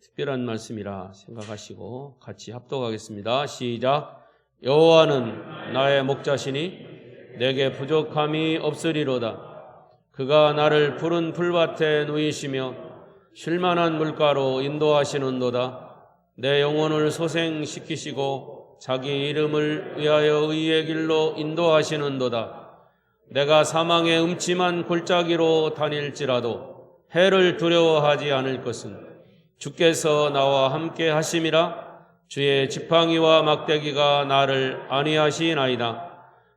특별한 말씀이라 생각하시고 같이 합독하겠습니다. 시작. 여호와는 나의 목자시니 내게 부족함이 없으리로다. 그가 나를 푸른 풀밭에 누이시며 쉴만한 물가로 인도하시는도다. 내 영혼을 소생시키시고 자기 이름을 위하여 의의 길로 인도하시는도다. 내가 사망의 음침한 골짜기로 다닐지라도 해를 두려워하지 않을 것은 주께서 나와 함께 하심이라. 주의 지팡이와 막대기가 나를 안위하시나이다.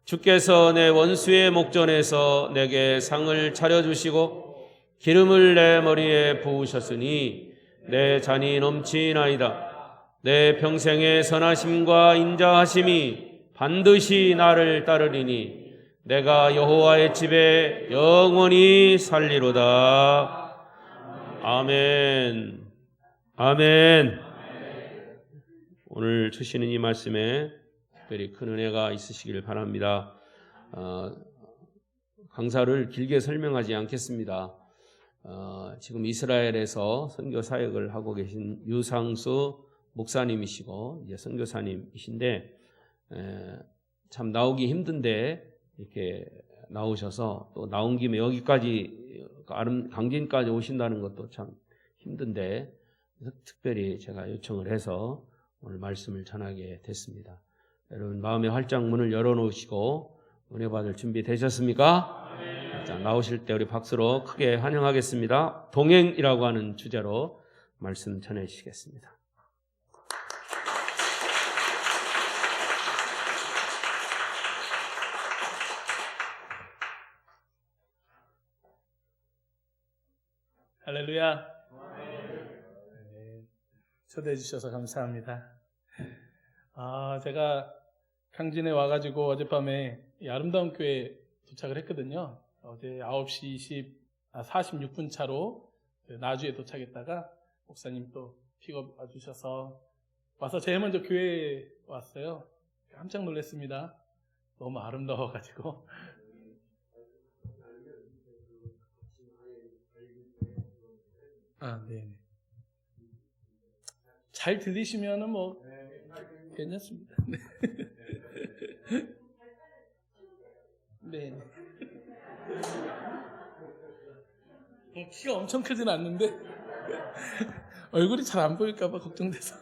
주께서 내 원수의 목전에서 내게 상을 차려주시고 기름을 내 머리에 부으셨으니 내 잔이 넘치나이다. 내 평생의 선하심과 인자하심이 반드시 나를 따르리니 내가 여호와의 집에 영원히 살리로다. 아멘. 아멘. 오늘 주시는 이 말씀에 특별히 큰 은혜가 있으시길 바랍니다. 강사를 길게 설명하지 않겠습니다. 지금 이스라엘에서 선교 사역을 하고 계신 유상수 목사님이시고 이제 선교사님이신데 참 나오기 힘든데 이렇게 나오셔서 또 나온 김에 여기까지 강진까지 오신다는 것도 참 힘든데 특별히 제가 요청을 해서 오늘 말씀을 전하게 됐습니다. 여러분 마음의 활짝 문을 열어놓으시고 은혜 받을 준비 되셨습니까? 자, 나오실 때 우리 박수로 크게 환영하겠습니다. 동행이라고 하는 주제로 말씀 전해주시겠습니다. 할렐루야. 초대해 주셔서 감사합니다. 제가 강진에 와가지고 어젯밤에 이 아름다운 교회에 도착을 했거든요. 어제 9시 46분 차로 나주에 도착했다가 목사님 또 픽업 와주셔서 와서 제일 먼저 교회에 왔어요. 깜짝 놀랐습니다. 너무 아름다워가지고. 네. 잘 들리시면은 뭐 괜찮습니다. 네. 키가 엄청 크진 않는데 얼굴이 잘 안 보일까봐 걱정돼서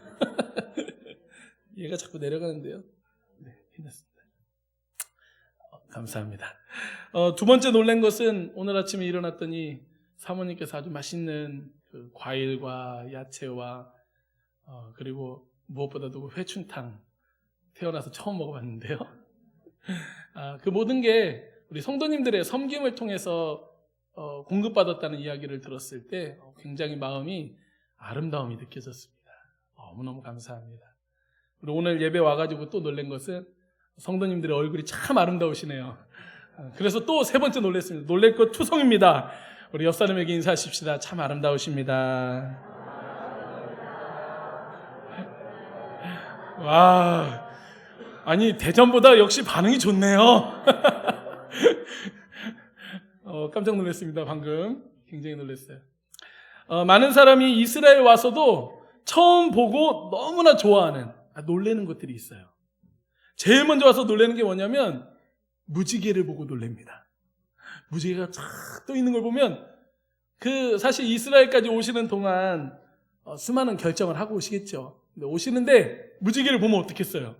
얘가 자꾸 내려가는데요. 네, 괜찮습니다. 감사합니다. 두 번째 놀란 것은 오늘 아침에 일어났더니 사모님께서 아주 맛있는 그 과일과 야채와 그리고 무엇보다도 회춘탕 태어나서 처음 먹어봤는데요. 그 모든 게 우리 성도님들의 섬김을 통해서 공급받았다는 이야기를 들었을 때 굉장히 마음이 아름다움이 느껴졌습니다. 너무너무 감사합니다. 그리고 오늘 예배 와가지고 또 놀란 것은 성도님들의 얼굴이 참 아름다우시네요. 그래서 또 세 번째 놀랐습니다. 놀랄 것 투성입니다. 우리 옆 사람에게 인사하십시다. 참 아름다우십니다. 와, 아니 대전보다 역시 반응이 좋네요. 깜짝 놀랐습니다. 방금 굉장히 놀랐어요. 많은 사람이 이스라엘 와서도 처음 보고 너무나 좋아하는 놀라는 것들이 있어요. 제일 먼저 와서 놀라는 게 뭐냐면 무지개를 보고 놀랍니다. 무지개가 쫙 떠 있는 걸 보면 사실 이스라엘까지 오시는 동안 수많은 결정을 하고 오시겠죠. 근데 오시는데 무지개를 보면 어떻겠어요?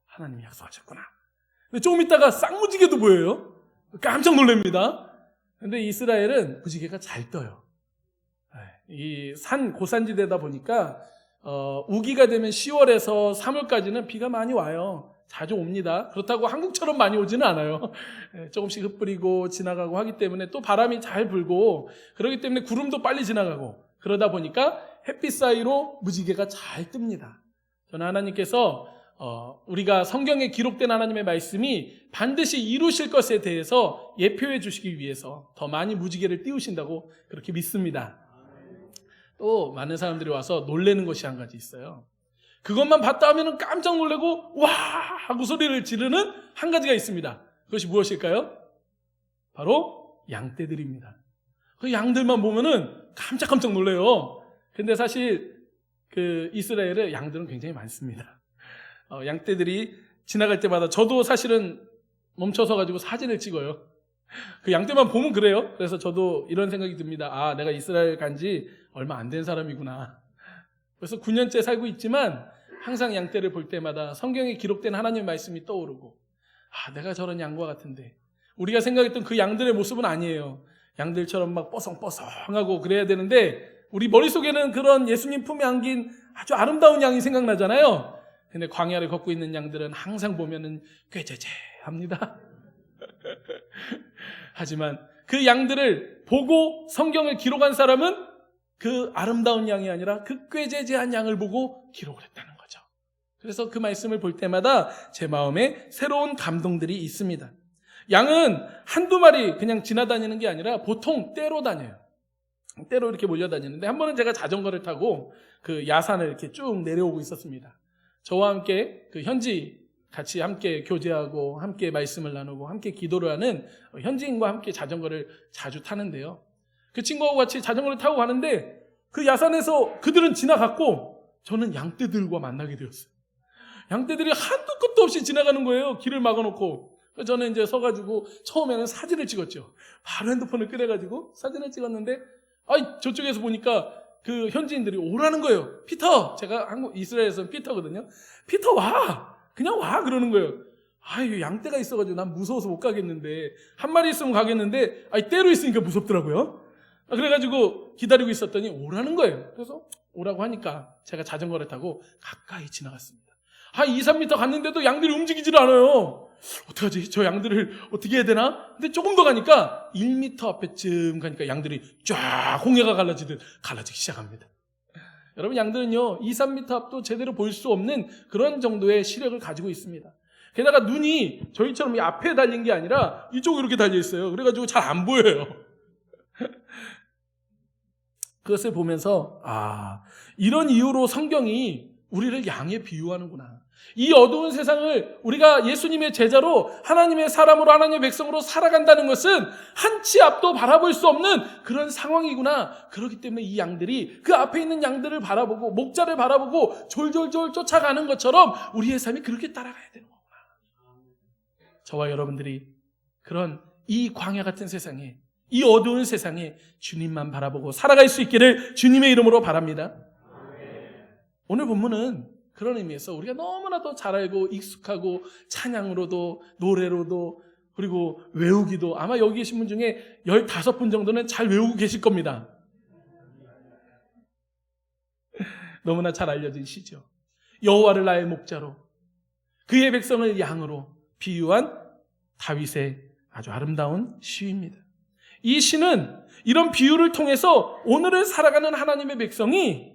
하나님이 약속하셨구나. 근데 조금 있다가 쌍무지개도 보여요. 깜짝 놀랍니다. 근데 이스라엘은 무지개가 잘 떠요. 이 고산지대다 보니까 우기가 되면 10월에서 3월까지는 비가 많이 와요. 자주 옵니다. 그렇다고 한국처럼 많이 오지는 않아요. 조금씩 흩뿌리고 지나가고 하기 때문에 또 바람이 잘 불고 그렇기 때문에 구름도 빨리 지나가고 그러다 보니까 햇빛 사이로 무지개가 잘 뜹니다. 저는 하나님께서 우리가 성경에 기록된 하나님의 말씀이 반드시 이루실 것에 대해서 예표해 주시기 위해서 더 많이 무지개를 띄우신다고 그렇게 믿습니다. 또 많은 사람들이 와서 놀라는 것이 한 가지 있어요. 그것만 봤다 하면 깜짝 놀라고 와 하고 소리를 지르는 한 가지가 있습니다. 그것이 무엇일까요? 바로 양떼들입니다. 그 양들만 보면은 깜짝깜짝 놀래요. 근데 사실 그 이스라엘의 양들은 굉장히 많습니다. 양떼들이 지나갈 때마다 저도 사실은 멈춰서 가지고 사진을 찍어요. 그 양떼만 보면 그래요. 그래서 저도 이런 생각이 듭니다. 아, 내가 이스라엘 간지 얼마 안 된 사람이구나. 그래서 9년째 살고 있지만 항상 양떼를 볼 때마다 성경에 기록된 하나님의 말씀이 떠오르고, 아, 내가 저런 양과 같은데, 우리가 생각했던 그 양들의 모습은 아니에요. 양들처럼 막 뽀송뽀송하고 그래야 되는데 우리 머릿속에는 그런 예수님 품에 안긴 아주 아름다운 양이 생각나잖아요. 근데 광야를 걷고 있는 양들은 항상 보면은 꾀죄죄합니다. 하지만 그 양들을 보고 성경을 기록한 사람은 그 아름다운 양이 아니라 그 꾀죄죄한 양을 보고 기록을 했다는 거죠. 그래서 그 말씀을 볼 때마다 제 마음에 새로운 감동들이 있습니다. 양은 한두 마리 그냥 지나다니는 게 아니라 보통 떼로 다녀요. 떼로 이렇게 몰려다니는데, 한 번은 제가 자전거를 타고 그 야산을 이렇게 쭉 내려오고 있었습니다. 저와 함께 그 현지 같이 함께 교제하고 함께 말씀을 나누고 함께 기도를 하는 현지인과 함께 자전거를 자주 타는데요. 그 친구하고 같이 자전거를 타고 가는데 그 야산에서 그들은 지나갔고 저는 양떼들과 만나게 되었어요. 양떼들이 한도 끝도 없이 지나가는 거예요. 길을 막아놓고. 저는 이제 서가지고 처음에는 사진을 찍었죠. 바로 핸드폰을 꺼내가지고 사진을 찍었는데, 저쪽에서 보니까 그 현지인들이 오라는 거예요. 피터! 제가 이스라엘에서는 피터거든요. 피터 와! 그냥 와! 그러는 거예요. 양떼가 있어가지고 난 무서워서 못 가겠는데, 한 마리 있으면 가겠는데, 떼로 있으니까 무섭더라고요. 그래가지고 기다리고 있었더니 오라는 거예요. 그래서 오라고 하니까 제가 자전거를 타고 가까이 지나갔습니다. 2, 3m 갔는데도 양들이 움직이질 않아요. 어떡하지? 저 양들을 어떻게 해야 되나? 근데 조금 더 가니까 1m 앞에쯤 가니까 양들이 쫙 홍해가 갈라지듯 갈라지기 시작합니다. 여러분, 양들은요 2, 3m 앞도 제대로 볼 수 없는 그런 정도의 시력을 가지고 있습니다. 게다가 눈이 저희처럼 이 앞에 달린 게 아니라 이쪽으로 이렇게 달려 있어요. 그래가지고 잘 안 보여요. 그것을 보면서 이런 이유로 성경이 우리를 양에 비유하는구나. 이 어두운 세상을 우리가 예수님의 제자로 하나님의 사람으로 하나님의 백성으로 살아간다는 것은 한치 앞도 바라볼 수 없는 그런 상황이구나. 그렇기 때문에 이 양들이 그 앞에 있는 양들을 바라보고 목자를 바라보고 졸졸졸 쫓아가는 것처럼 우리의 삶이 그렇게 따라가야 되는 거구나. 저와 여러분들이 그런 이 광야 같은 세상에, 이 어두운 세상에 주님만 바라보고 살아갈 수 있기를 주님의 이름으로 바랍니다. 오늘 본문은 그런 의미에서 우리가 너무나도 잘 알고 익숙하고 찬양으로도 노래로도 그리고 외우기도, 아마 여기 계신 분 중에 15분 정도는 잘 외우고 계실 겁니다. 너무나 잘 알려진 시죠. 여호와를 나의 목자로 그의 백성을 양으로 비유한 다윗의 아주 아름다운 시입니다. 이 시는 이런 비유를 통해서 오늘을 살아가는 하나님의 백성이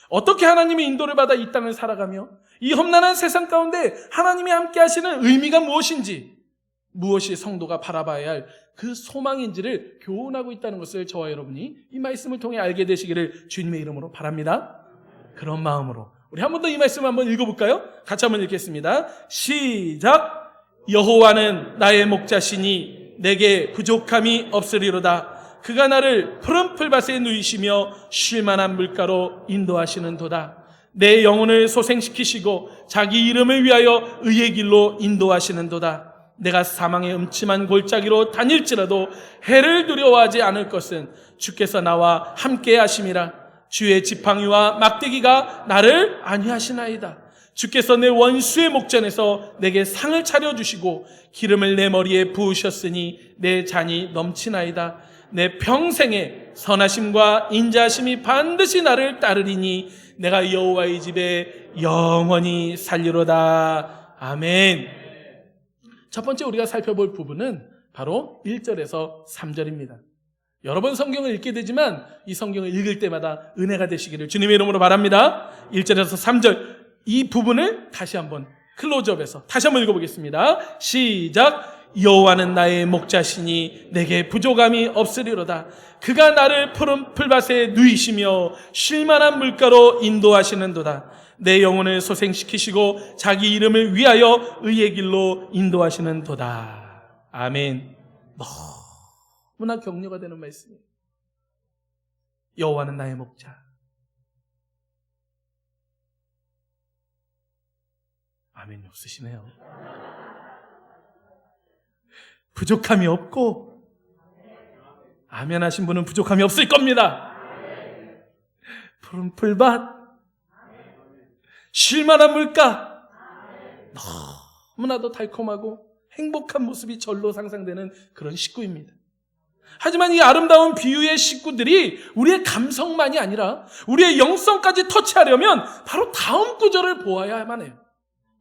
어떻게 하나님의 인도를 받아 이 땅을 살아가며 이 험난한 세상 가운데 하나님이 함께 하시는 의미가 무엇인지, 무엇이 성도가 바라봐야 할 그 소망인지를 교훈하고 있다는 것을 저와 여러분이 이 말씀을 통해 알게 되시기를 주님의 이름으로 바랍니다. 그런 마음으로 우리 한 번 더 이 말씀 한번 읽어볼까요? 같이 한번 읽겠습니다. 시작. 여호와는 나의 목자시니 내게 부족함이 없으리로다. 그가 나를 푸른 풀밭에 누이시며 쉴만한 물가로 인도하시는도다. 내 영혼을 소생시키시고 자기 이름을 위하여 의의 길로 인도하시는도다. 내가 사망의 음침한 골짜기로 다닐지라도 해를 두려워하지 않을 것은 주께서 나와 함께 하심이라. 주의 지팡이와 막대기가 나를 안위하시나이다. 주께서 내 원수의 목전에서 내게 상을 차려주시고 기름을 내 머리에 부으셨으니 내 잔이 넘치나이다. 내 평생에 선하심과 인자하심이 반드시 나를 따르리니 내가 여호와의 집에 영원히 살리로다. 아멘. 첫 번째 우리가 살펴볼 부분은 바로 1절에서 3절입니다. 여러 번 성경을 읽게 되지만 이 성경을 읽을 때마다 은혜가 되시기를 주님의 이름으로 바랍니다. 1절에서 3절 이 부분을 다시 한번 클로즈업해서 다시 한번 읽어보겠습니다. 시작. 여호와는 나의 목자시니 내게 부족함이 없으리로다. 그가 나를 푸른 풀밭에 누이시며 쉴만한 물가로 인도하시는도다. 내 영혼을 소생시키시고 자기 이름을 위하여 의의 길로 인도하시는도다. 아멘. 너무나 격려가 되는 말씀이에요. 여호와는 나의 목자. 아멘이 없으시네요. 부족함이 없고, 아멘 하신 분은 부족함이 없을 겁니다. 푸른 풀밭, 쉴만한 물가, 너무나도 달콤하고 행복한 모습이 절로 상상되는 그런 식구입니다. 하지만 이 아름다운 비유의 식구들이 우리의 감성만이 아니라 우리의 영성까지 터치하려면 바로 다음 구절을 보아야만 해요.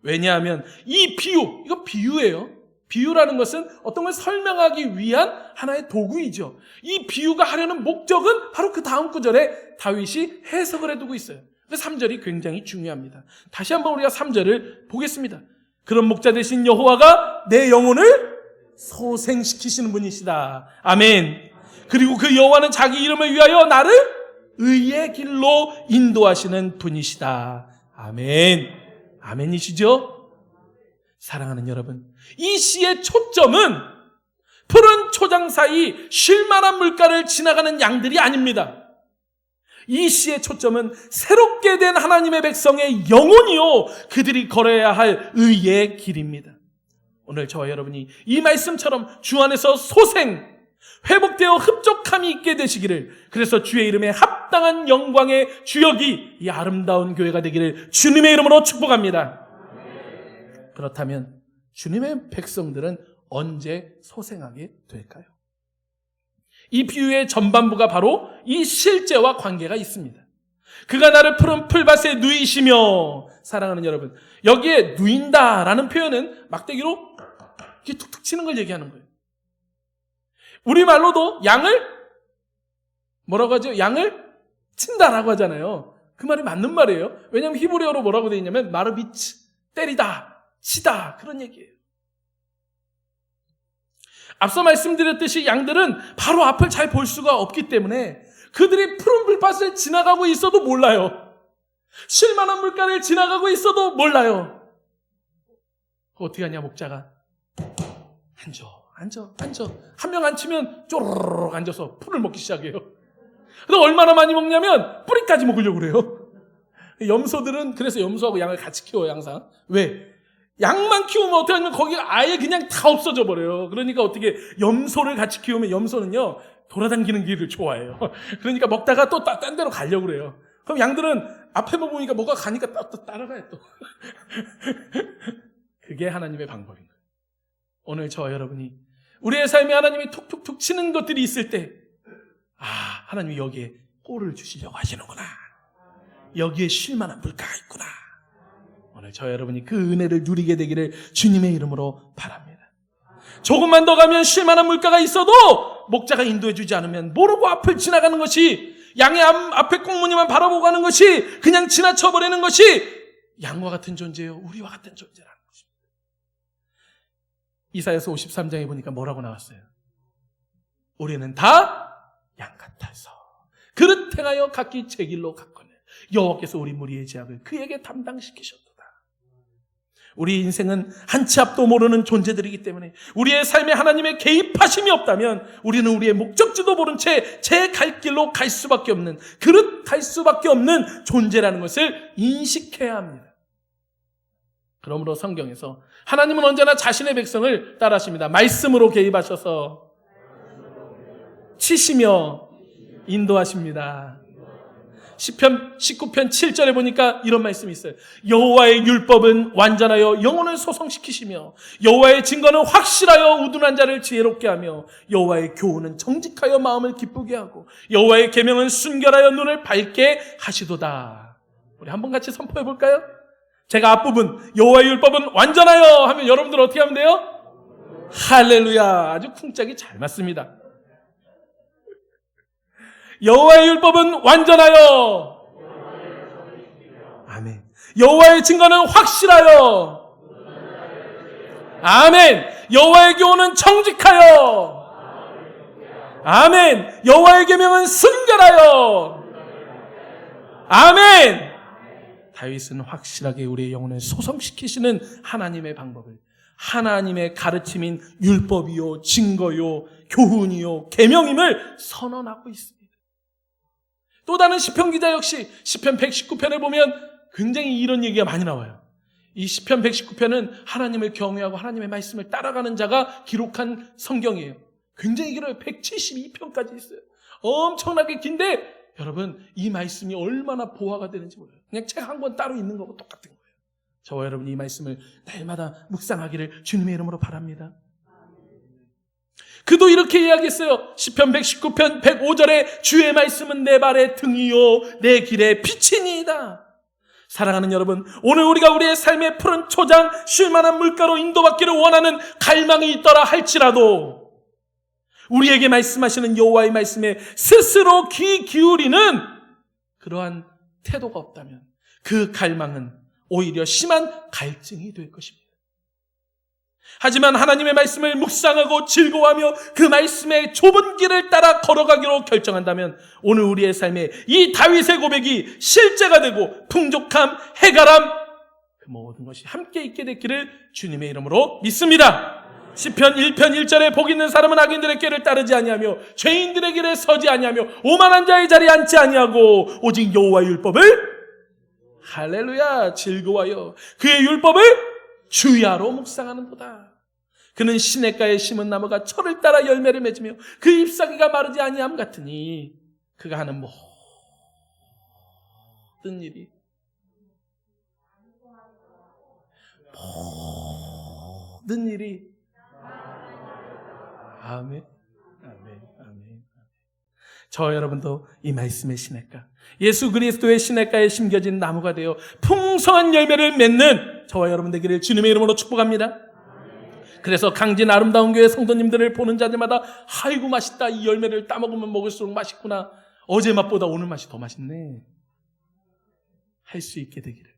왜냐하면 이 비유, 이거 비유예요. 비유라는 것은 어떤 걸 설명하기 위한 하나의 도구이죠. 이 비유가 하려는 목적은 바로 그 다음 구절에 다윗이 해석을 해두고 있어요. 그래서 3절이 굉장히 중요합니다. 다시 한번 우리가 3절을 보겠습니다. 그런 목자 되신 여호와가 내 영혼을 소생시키시는 분이시다. 아멘. 그리고 그 여호와는 자기 이름을 위하여 나를 의의 길로 인도하시는 분이시다. 아멘. 아멘이시죠? 사랑하는 여러분, 이 시의 초점은 푸른 초장 사이 쉴만한 물가를 지나가는 양들이 아닙니다. 이 시의 초점은 새롭게 된 하나님의 백성의 영혼이요, 그들이 걸어야 할 의의 길입니다. 오늘 저와 여러분이 이 말씀처럼 주 안에서 소생, 회복되어 흡족함이 있게 되시기를, 그래서 주의 이름에 합당한 영광의 주역이 이 아름다운 교회가 되기를 주님의 이름으로 축복합니다. 그렇다면 주님의 백성들은 언제 소생하게 될까요? 이 비유의 전반부가 바로 이 실제와 관계가 있습니다. 그가 나를 푸른 풀밭에 누이시며, 사랑하는 여러분, 여기에 누인다라는 표현은 막대기로 이렇게 툭툭 치는 걸 얘기하는 거예요. 우리말로도 양을 뭐라고 하죠? 양을 친다라고 하잖아요. 그 말이 맞는 말이에요. 왜냐하면 히브리어로 뭐라고 되어 있냐면 마르비츠, 때리다, 치다, 그런 얘기예요. 앞서 말씀드렸듯이 양들은 바로 앞을 잘 볼 수가 없기 때문에 그들이 푸른 풀밭을 지나가고 있어도 몰라요. 쉴만한 물가를 지나가고 있어도 몰라요. 어떻게 하냐, 목자가. 앉아. 한 명 앉히면 쪼르르 앉아서 풀을 먹기 시작해요. 근데 얼마나 많이 먹냐면 뿌리까지 먹으려고 그래요. 염소들은 그래서 염소하고 양을 같이 키워요, 항상. 왜? 양만 키우면 어떻게 하냐면 거기 아예 그냥 다 없어져 버려요. 그러니까 어떻게 염소를 같이 키우면 염소는요, 돌아다니는 길을 좋아해요. 그러니까 먹다가 또 딴 데로 가려고 그래요. 그럼 양들은 앞에만 보니까 뭐가 가니까 또 따라가요, 또. 그게 하나님의 방법인 거예요. 오늘 저와 여러분이 우리의 삶에 하나님이 툭툭툭 치는 것들이 있을 때, 하나님이 여기에 꼴을 주시려고 하시는구나. 여기에 쉴만한 물가가 있구나. 오늘 저와 여러분이 그 은혜를 누리게 되기를 주님의 이름으로 바랍니다. 조금만 더 가면 쉴만한 물가가 있어도 목자가 인도해 주지 않으면 모르고 앞을 지나가는 것이, 양의 앞에 꽁무니만 바라보고 가는 것이, 그냥 지나쳐버리는 것이 양과 같은 존재예요. 우리와 같은 존재라는 것입니다. 이사야서 53장에 보니까 뭐라고 나왔어요? 우리는 다 양 같아서 그릇 행하여 각기 제 길로 갔거늘 여호와께서 우리 무리의 죄악을 그에게 담당시키셨도다. 우리 인생은 한 치 앞도 모르는 존재들이기 때문에 우리의 삶에 하나님의 개입하심이 없다면 우리는 우리의 목적지도 모른 채 제 갈 길로 갈 수밖에 없는, 그릇 갈 수밖에 없는 존재라는 것을 인식해야 합니다. 그러므로 성경에서 하나님은 언제나 자신의 백성을 따라하십니다. 말씀으로 개입하셔서 치시며 인도하십니다. 시편 19편 7절에 보니까 이런 말씀이 있어요. 여호와의 율법은 완전하여 영혼을 소성시키시며 여호와의 증거는 확실하여 우둔한 자를 지혜롭게 하며 여호와의 교훈은 정직하여 마음을 기쁘게 하고 여호와의 계명은 순결하여 눈을 밝게 하시도다. 우리 한번 같이 선포해 볼까요? 제가 앞부분 여호와의 율법은 완전하여 하면 여러분들 어떻게 하면 돼요? 할렐루야. 아주 쿵짝이 잘 맞습니다. 여호와의 율법은 완전하여, 아멘. 여호와의 증거는 확실하여, 아멘. 여호와의 교훈은 정직하여, 아멘. 여호와의 계명은 순결하여, 아멘. 다윗은 확실하게 우리의 영혼을 소성시키시는 하나님의 방법을, 하나님의 가르침인 율법이요, 증거요, 교훈이요, 계명임을 선언하고 있습니다. 또 다른 시편 기자 역시 시편 119편에 보면 굉장히 이런 얘기가 많이 나와요. 이 시편 119편은 하나님을 경외하고 하나님의 말씀을 따라가는 자가 기록한 성경이에요. 굉장히 길어요. 172편까지 있어요. 엄청나게 긴데 여러분 이 말씀이 얼마나 보화가 되는지 몰라요. 그냥 책 한 권 따로 있는 거고 똑같은 거예요. 저와 여러분 이 말씀을 날마다 묵상하기를 주님의 이름으로 바랍니다. 그도 이렇게 이야기했어요. 시편 119편 105절에 주의 말씀은 내 발의 등이요 내 길의 빛이니이다. 사랑하는 여러분, 오늘 우리가 우리의 삶의 푸른 초장 쉴만한 물가로 인도받기를 원하는 갈망이 있더라 할지라도 우리에게 말씀하시는 여호와의 말씀에 스스로 귀 기울이는 그러한 태도가 없다면 그 갈망은 오히려 심한 갈증이 될 것입니다. 하지만 하나님의 말씀을 묵상하고 즐거워하며 그 말씀의 좁은 길을 따라 걸어가기로 결정한다면 오늘 우리의 삶에 이 다윗의 고백이 실제가 되고 풍족함, 해가람 그 모든 것이 함께 있게 됐기를 주님의 이름으로 믿습니다. 시편 1편 1절에 복 있는 사람은 악인들의 길을 따르지 아니하며 죄인들의 길에 서지 아니하며 오만한 자의 자리에 앉지 아니하고 오직 여호와의 율법을 할렐루야 즐거워요. 그의 율법을 주야로 묵상하는도다. 그는 시냇가에 심은 나무가 철을 따라 열매를 맺으며 그 잎사귀가 마르지 아니함 같으니 그가 하는 모든 일이 아멘. 저와 여러분도 이 말씀의 시냇가 예수 그리스도의 시냇가에 심겨진 나무가 되어 풍성한 열매를 맺는 저와 여러분 되기를 주님의 이름으로 축복합니다. 그래서 강진 아름다운 교회 성도님들을 보는 자들마다 아이고 맛있다. 이 열매를 따먹으면 먹을수록 맛있구나. 어제 맛보다 오늘 맛이 더 맛있네. 할 수 있게 되기를.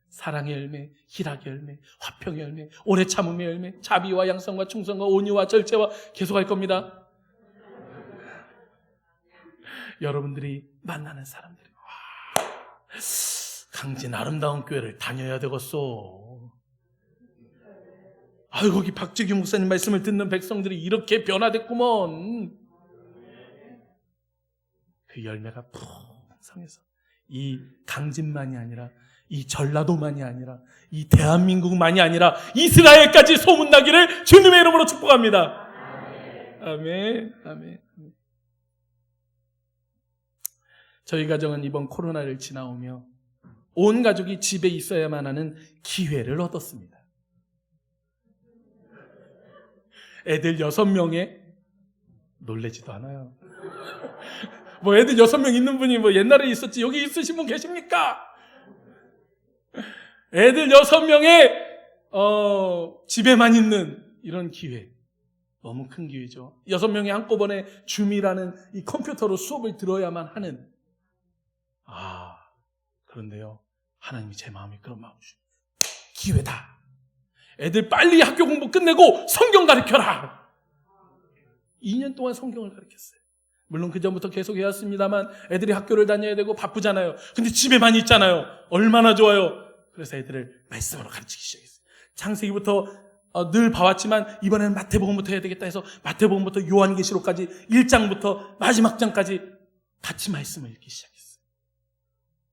사랑의 열매, 희락의 열매, 화평의 열매, 오래 참음의 열매, 자비와 양성과 충성과 온유와 절제와 계속할 겁니다. 여러분들이 만나는 사람들이 강진 아름다운 교회를 다녀야 되겠어. 아유 거기 박재규 목사님 말씀을 듣는 백성들이 이렇게 변화됐구먼. 그 열매가 풍성해서 이 강진만이 아니라 이 전라도만이 아니라 이 대한민국만이 아니라 이스라엘까지 소문나기를 주님의 이름으로 축복합니다. 아멘. 아멘. 저희 가정은 이번 코로나를 지나오며 온 가족이 집에 있어야만 하는 기회를 얻었습니다. 애들 6명에 놀래지도 않아요. 뭐 애들 6명 있는 분이 뭐 옛날에 있었지 여기 있으신 분 계십니까? 애들 6명에 집에만 있는 이런 기회 너무 큰 기회죠. 6명이 한꺼번에 줌이라는 이 컴퓨터로 수업을 들어야만 하는 그런데요 하나님이 제 마음에 그런 마음을 주십니다. 기회다. 애들 빨리 학교 공부 끝내고 성경 가르쳐라. 2년 동안 성경을 가르쳤어요. 물론 그 전부터 계속 해왔습니다만 애들이 학교를 다녀야 되고 바쁘잖아요. 근데 집에만 있잖아요. 얼마나 좋아요. 그래서 애들을 말씀으로 가르치기 시작했어요. 창세기부터 늘 봐왔지만 이번에는 마태복음부터 해야 되겠다 해서 마태복음부터 요한계시록까지 1장부터 마지막 장까지 같이 말씀을 읽기 시작했어요.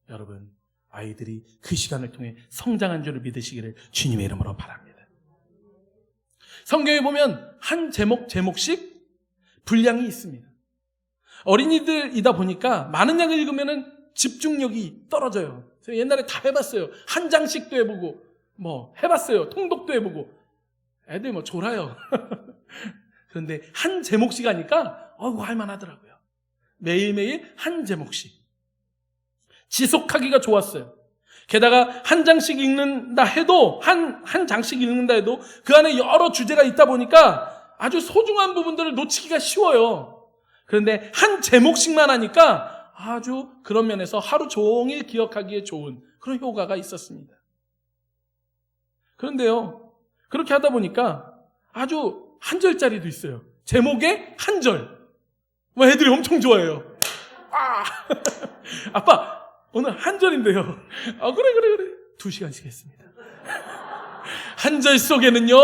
여러분 아이들이 그 시간을 통해 성장한 줄을 믿으시기를 주님의 이름으로 바랍니다. 성경에 보면 한 제목씩 분량이 있습니다. 어린이들이다 보니까 많은 양을 읽으면 집중력이 떨어져요. 제가 옛날에 다 해봤어요. 한 장씩도 해보고 뭐 해봤어요. 통독도 해보고 애들 뭐 졸아요. 그런데 한 제목씩 하니까 할만하더라고요. 매일매일 한 제목씩 지속하기가 좋았어요. 게다가 한 장씩 읽는다 해도 한 장씩 읽는다 해도 그 안에 여러 주제가 있다 보니까 아주 소중한 부분들을 놓치기가 쉬워요. 그런데 한 제목씩만 하니까 아주 그런 면에서 하루 종일 기억하기에 좋은 그런 효과가 있었습니다. 그런데요 그렇게 하다 보니까 아주 한 절짜리도 있어요. 제목에 한 절. 애들이 엄청 좋아해요. 아빠 오늘 한 절인데요. 그래. 2시간씩 했습니다. 한 절 속에는요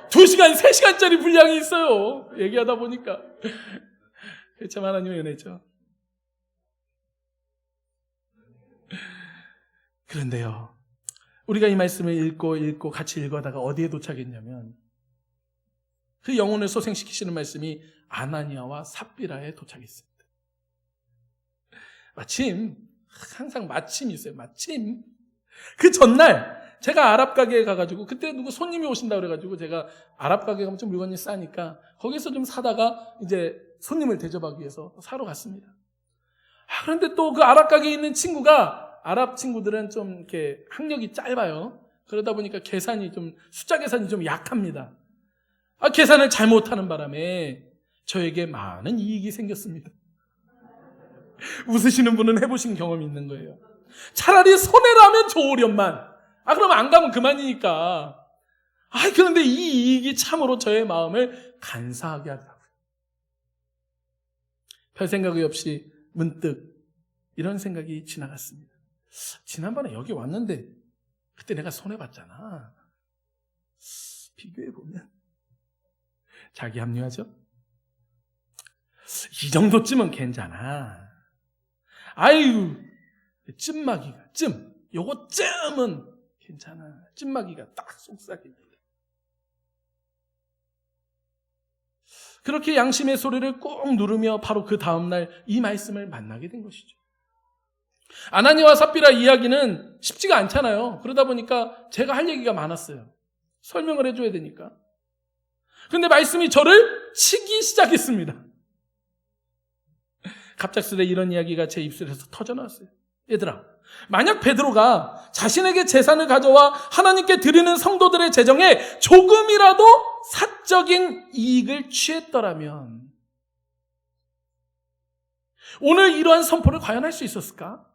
2시간, 3시간짜리 분량이 있어요. 얘기하다 보니까 참 하나님의 은혜죠. 그런데요, 우리가 이 말씀을 읽고 같이 읽어다가 어디에 도착했냐면 그 영혼을 소생시키시는 말씀이 아나니아와 삽비라에 도착했습니다. 마침, 항상 마침이 있어요. 마침 그 전날 제가 아랍 가게에 가가지고, 그때 누구 손님이 오신다 그래가지고 제가 아랍 가게 가면 좀 물건이 싸니까 거기서 좀 사다가 이제 손님을 대접하기 위해서 사러 갔습니다. 그런데 또 그 아랍 가게에 있는 친구가, 아랍 친구들은 좀 이렇게 학력이 짧아요. 그러다 보니까 숫자 계산이 좀 약합니다. 계산을 잘못하는 바람에 저에게 많은 이익이 생겼습니다. 웃으시는 분은 해보신 경험이 있는 거예요. 차라리 손해라면 좋으련만. 그럼 안 가면 그만이니까. 그런데 이 이익이 참으로 저의 마음을 간사하게 하더라고요. 별 생각이 없이 문득 이런 생각이 지나갔습니다. 지난번에 여기 왔는데 그때 내가 손해봤잖아. 비교해보면 자기 합리화죠? 이 정도쯤은 괜찮아. 아유, 찜마기가, 요거 찜은 괜찮아. 찜마기가 딱 속삭입니다. 그렇게 양심의 소리를 꼭 누르며 바로 그 다음날 이 말씀을 만나게 된 것이죠. 아나니아와 삽비라 이야기는 쉽지가 않잖아요. 그러다 보니까 제가 할 얘기가 많았어요. 설명을 해줘야 되니까. 그런데 말씀이 저를 치기 시작했습니다. 갑작스레 이런 이야기가 제 입술에서 터져나왔어요. 얘들아, 만약 베드로가 자신에게 재산을 가져와 하나님께 드리는 성도들의 재정에 조금이라도 사적인 이익을 취했더라면 오늘 이러한 선포를 과연 할 수 있었을까?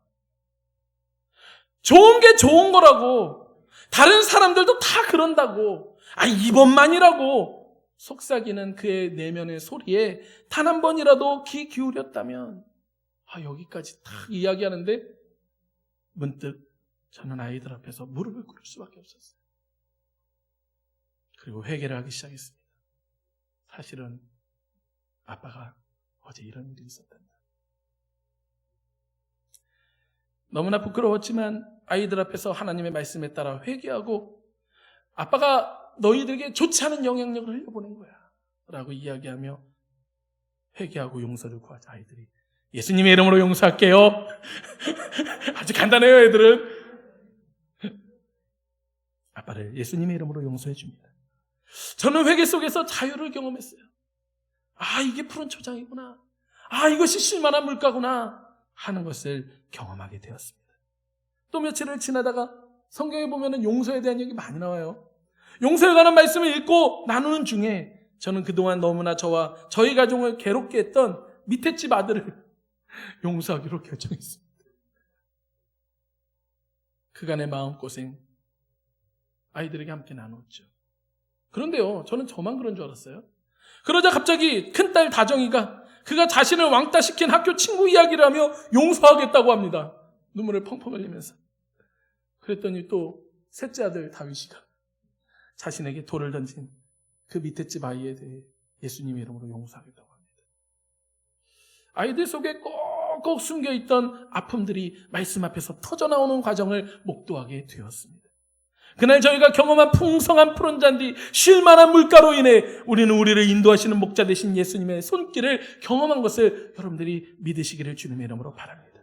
좋은 게 좋은 거라고, 다른 사람들도 다 그런다고, 이번만이라고 속삭이는 그의 내면의 소리에 단 한 번이라도 귀 기울였다면, 여기까지 다 이야기하는데 문득 저는 아이들 앞에서 무릎을 꿇을 수밖에 없었어요. 그리고 회개를 하기 시작했습니다. 사실은 아빠가 어제 이런 일이 있었단다. 너무나 부끄러웠지만 아이들 앞에서 하나님의 말씀에 따라 회개하고, 아빠가 너희들에게 좋지 않은 영향력을 흘려보낸 거야 라고 이야기하며 회개하고 용서를 구하자. 아이들이 예수님의 이름으로 용서할게요. 아주 간단해요. 애들은 아빠를 예수님의 이름으로 용서해 줍니다. 저는 회개 속에서 자유를 경험했어요. 이게 푸른 초장이구나, 이것이 쉴만한 물가구나 하는 것을 경험하게 되었습니다. 또 며칠을 지나다가 성경에 보면 용서에 대한 얘기 많이 나와요. 용서에 관한 말씀을 읽고 나누는 중에 저는 그동안 너무나 저와 저희 가정을 괴롭게 했던 밑에 집 아들을 용서하기로 결정했습니다. 그간의 마음고생 아이들에게 함께 나눴죠. 그런데요, 저는 저만 그런 줄 알았어요. 그러자 갑자기 큰딸 다정이가 그가 자신을 왕따시킨 학교 친구 이야기를 하며 용서하겠다고 합니다. 눈물을 펑펑 흘리면서. 그랬더니 또 셋째 아들 다윗이가 자신에게 돌을 던진 그 밑에 집 아이에 대해 예수님의 이름으로 용서하겠다고 합니다. 아이들 속에 꼭꼭 숨겨있던 아픔들이 말씀 앞에서 터져나오는 과정을 목도하게 되었습니다. 그날 저희가 경험한 풍성한 푸른 잔디, 쉴만한 물가로 인해 우리는 우리를 인도하시는 목자 되신 예수님의 손길을 경험한 것을 여러분들이 믿으시기를 주님의 이름으로 바랍니다.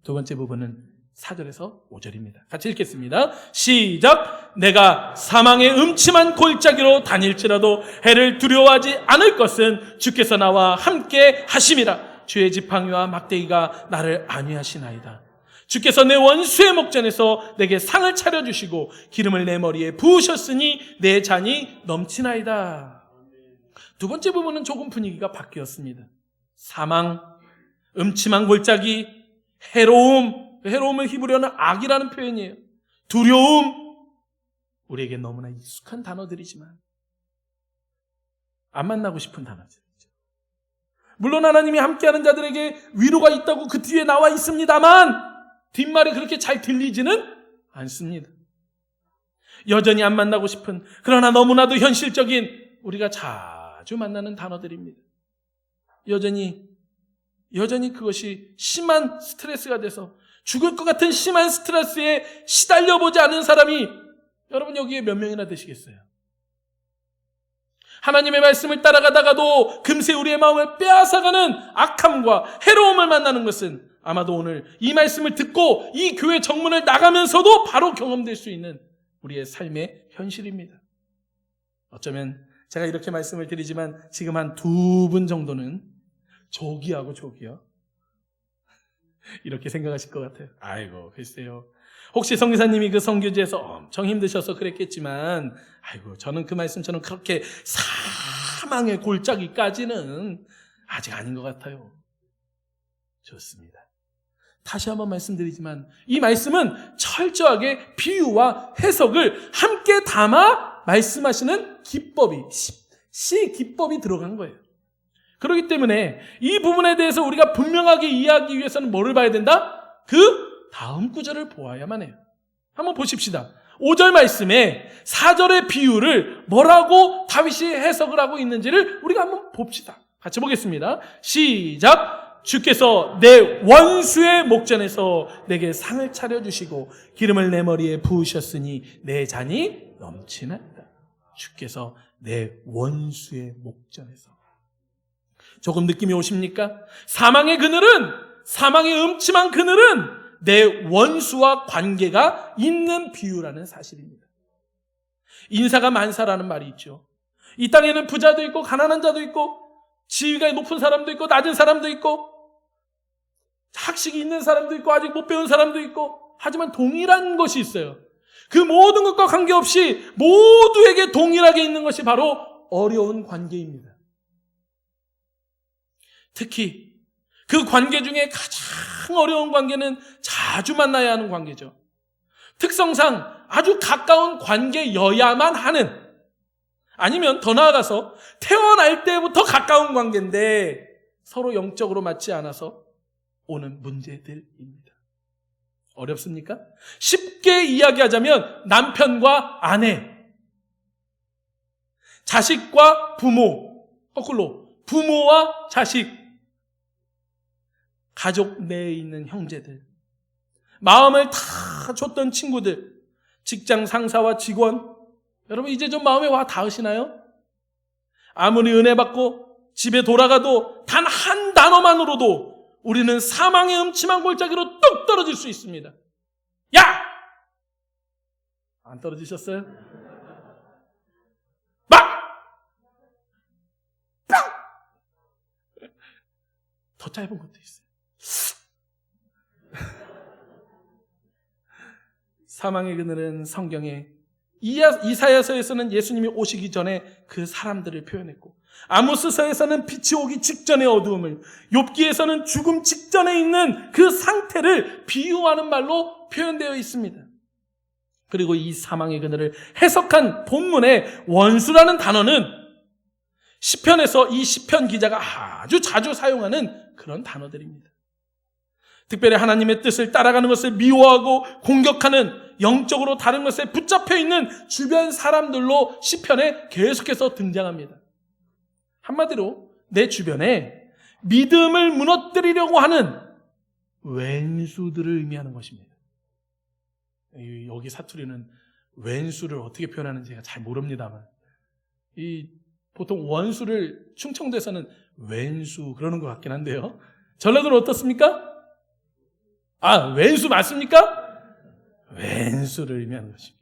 두 번째 부분은 4절에서 5절입니다. 같이 읽겠습니다. 시작! 내가 사망의 음침한 골짜기로 다닐지라도 해를 두려워하지 않을 것은 주께서 나와 함께 하심이라. 주의 지팡이와 막대기가 나를 안위하시나이다. 주께서 내 원수의 목전에서 내게 상을 차려주시고 기름을 내 머리에 부으셨으니 내 잔이 넘치나이다. 두 번째 부분은 조금 분위기가 바뀌었습니다. 사망, 음침한 골짜기, 해로움을 히브리어는 악이라는 표현이에요. 두려움, 우리에게 너무나 익숙한 단어들이지만 안 만나고 싶은 단어들이죠. 물론 하나님이 함께하는 자들에게 위로가 있다고 그 뒤에 나와 있습니다만 뒷말이 그렇게 잘 들리지는 않습니다. 여전히 안 만나고 싶은, 그러나 너무나도 현실적인 우리가 자주 만나는 단어들입니다. 여전히 그것이 심한 스트레스가 돼서 죽을 것 같은 심한 스트레스에 시달려보지 않은 사람이 여러분 여기에 몇 명이나 되시겠어요? 하나님의 말씀을 따라가다가도 금세 우리의 마음을 빼앗아가는 악함과 해로움을 만나는 것은 아마도 오늘 이 말씀을 듣고 이 교회 정문을 나가면서도 바로 경험될 수 있는 우리의 삶의 현실입니다. 어쩌면 제가 이렇게 말씀을 드리지만 지금 한 2분 정도는 조기하고 조기요. 이렇게 생각하실 것 같아요. 아이고 글쎄요. 혹시 선교사님이 그 선교지에서 엄청 힘드셔서 그랬겠지만 아이고 저는 그 말씀처럼 그렇게 사망의 골짜기까지는 아직 아닌 것 같아요. 좋습니다. 다시 한번 말씀드리지만 이 말씀은 철저하게 비유와 해석을 함께 담아 말씀하시는 기법이 시 기법이 들어간 거예요. 그렇기 때문에 이 부분에 대해서 우리가 분명하게 이해하기 위해서는 뭐를 봐야 된다? 그 다음 구절을 보아야만 해요. 한번 보십시다. 5절 말씀에 4절의 비유를 뭐라고 다윗이 해석을 하고 있는지를 우리가 한번 봅시다. 같이 보겠습니다. 시작! 주께서 내 원수의 목전에서 내게 상을 차려주시고 기름을 내 머리에 부으셨으니 내 잔이 넘치나이다. 주께서 내 원수의 목전에서. 조금 느낌이 오십니까? 사망의 그늘은, 사망의 음침한 그늘은 내 원수와 관계가 있는 비유라는 사실입니다. 인사가 만사라는 말이 있죠. 이 땅에는 부자도 있고 가난한 자도 있고 지위가 높은 사람도 있고 낮은 사람도 있고 학식이 있는 사람도 있고 아직 못 배운 사람도 있고 하지만 동일한 것이 있어요. 그 모든 것과 관계없이 모두에게 동일하게 있는 것이 바로 어려운 관계입니다. 특히 그 관계 중에 가장 어려운 관계는 자주 만나야 하는 관계죠. 특성상 아주 가까운 관계여야만 하는, 아니면 더 나아가서 태어날 때부터 가까운 관계인데 서로 영적으로 맞지 않아서 오는 문제들입니다. 어렵습니까? 쉽게 이야기하자면 남편과 아내, 자식과 부모, 거꾸로 부모와 자식, 가족 내에 있는 형제들, 마음을 다 줬던 친구들, 직장 상사와 직원, 여러분 이제 좀 마음에 와 닿으시나요? 아무리 은혜 받고 집에 돌아가도 단 한 단어만으로도 우리는 사망의 음침한 골짜기로 뚝 떨어질 수 있습니다. 야! 안 떨어지셨어요? 막! 빵! 더 짧은 것도 있어요. 사망의 그늘은 성경에 이사야서에서는 예수님이 오시기 전에 그 사람들을 표현했고, 아모스서에서는 빛이 오기 직전의 어두움을, 욥기에서는 죽음 직전에 있는 그 상태를 비유하는 말로 표현되어 있습니다. 그리고 이 사망의 그늘을 해석한 본문의 원수라는 단어는 시편에서 이 시편 기자가 아주 자주 사용하는 그런 단어들입니다. 특별히 하나님의 뜻을 따라가는 것을 미워하고 공격하는, 영적으로 다른 것에 붙잡혀 있는 주변 사람들로 시편에 계속해서 등장합니다. 한마디로 내 주변에 믿음을 무너뜨리려고 하는 왼수들을 의미하는 것입니다. 여기 사투리는 왼수를 어떻게 표현하는지 제가 잘 모릅니다만, 보통 원수를 충청도에서는 왼수 그러는 것 같긴 한데요. 전라도는 어떻습니까? 왼수 맞습니까? 왼수를 의미하는 것입니다.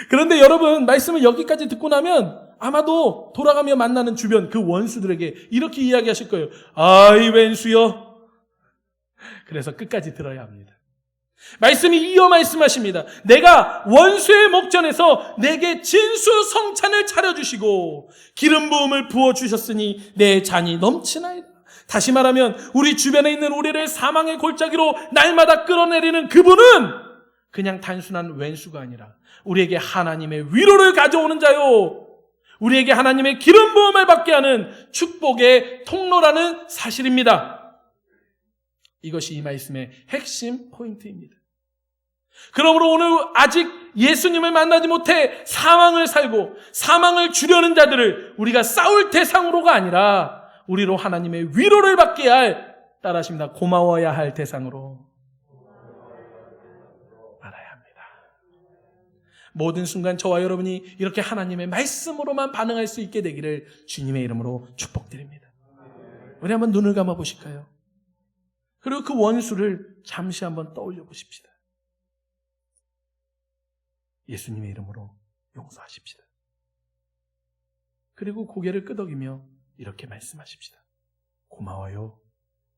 그런데 여러분, 말씀을 여기까지 듣고 나면 아마도 돌아가며 만나는 주변 그 원수들에게 이렇게 이야기하실 거예요. 이 왼수여. 그래서 끝까지 들어야 합니다. 말씀이 이어 말씀하십니다. 내가 원수의 목전에서 내게 진수성찬을 차려주시고 기름 부음을 부어주셨으니 내 잔이 넘치나이다. 다시 말하면 우리 주변에 있는 우리를 사망의 골짜기로 날마다 끌어내리는 그분은 그냥 단순한 왼수가 아니라 우리에게 하나님의 위로를 가져오는 자요, 우리에게 하나님의 기름 부음을 받게 하는 축복의 통로라는 사실입니다. 이것이 이 말씀의 핵심 포인트입니다. 그러므로 오늘 아직 예수님을 만나지 못해 사망을 살고 사망을 주려는 자들을 우리가 싸울 대상으로가 아니라 우리로 하나님의 위로를 받게 할 따라하십니다. 고마워야 할 대상으로 말아야 합니다. 모든 순간 저와 여러분이 이렇게 하나님의 말씀으로만 반응할 수 있게 되기를 주님의 이름으로 축복드립니다. 우리 한번 눈을 감아 보실까요? 그리고 그 원수를 잠시 한번 떠올려 보십시다. 예수님의 이름으로 용서하십시다. 그리고 고개를 끄덕이며 이렇게 말씀하십시다. 고마워요.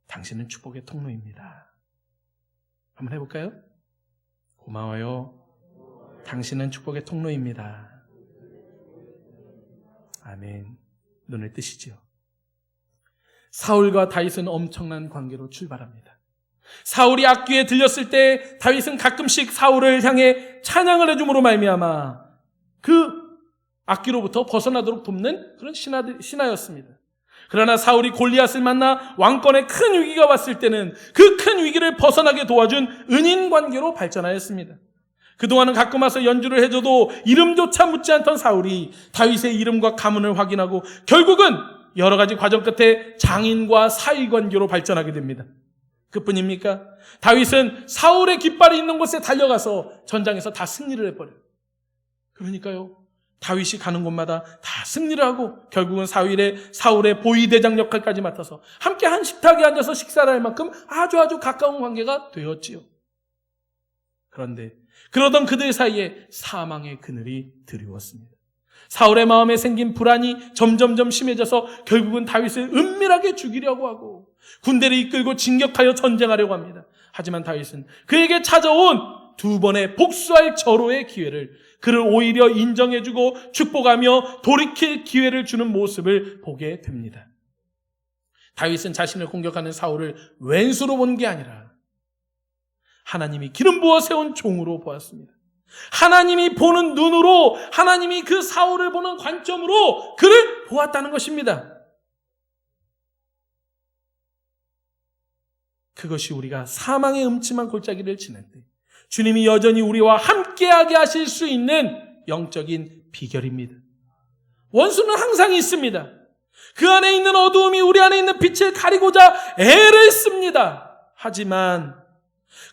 당신은 축복의 통로입니다. 한번 해볼까요? 고마워요. 당신은 축복의 통로입니다. 아멘. 눈을 뜨시죠. 사울과 다윗은 엄청난 관계로 출발합니다. 사울이 악귀에 들렸을 때 다윗은 가끔씩 사울을 향해 찬양을 해줌으로 말미암아 그 악귀로부터 벗어나도록 돕는 그런 신하였습니다. 그러나 사울이 골리앗을 만나 왕권에 큰 위기가 왔을 때는 그 큰 위기를 벗어나게 도와준 은인 관계로 발전하였습니다. 그동안은 가끔 와서 연주를 해줘도 이름조차 묻지 않던 사울이 다윗의 이름과 가문을 확인하고 결국은 여러 가지 과정 끝에 장인과 사이 관계로 발전하게 됩니다. 그뿐입니까? 다윗은 사울의 깃발이 있는 곳에 달려가서 전장에서 다 승리를 해버려요. 그러니까요, 다윗이 가는 곳마다 다 승리를 하고 결국은 사울의 보위대장 역할까지 맡아서 함께 한 식탁에 앉아서 식사를 할 만큼 아주 가까운 관계가 되었지요. 그런데 그러던 그들 사이에 사망의 그늘이 드리웠습니다. 사울의 마음에 생긴 불안이 점점점 심해져서 결국은 다윗을 은밀하게 죽이려고 하고 군대를 이끌고 진격하여 전쟁하려고 합니다. 하지만 다윗은 그에게 찾아온 두 번의 복수할 절호의 기회를 그를 오히려 인정해주고 축복하며 돌이킬 기회를 주는 모습을 보게 됩니다. 다윗은 자신을 공격하는 사울을 왼수로 본 게 아니라 하나님이 기름 부어 세운 종으로 보았습니다. 하나님이 보는 눈으로, 하나님이 그 사울을 보는 관점으로 그를 보았다는 것입니다. 그것이 우리가 사망의 음침한 골짜기를 지날 때 주님이 여전히 우리와 함께하게 하실 수 있는 영적인 비결입니다. 원수는 항상 있습니다. 그 안에 있는 어두움이 우리 안에 있는 빛을 가리고자 애를 씁니다. 하지만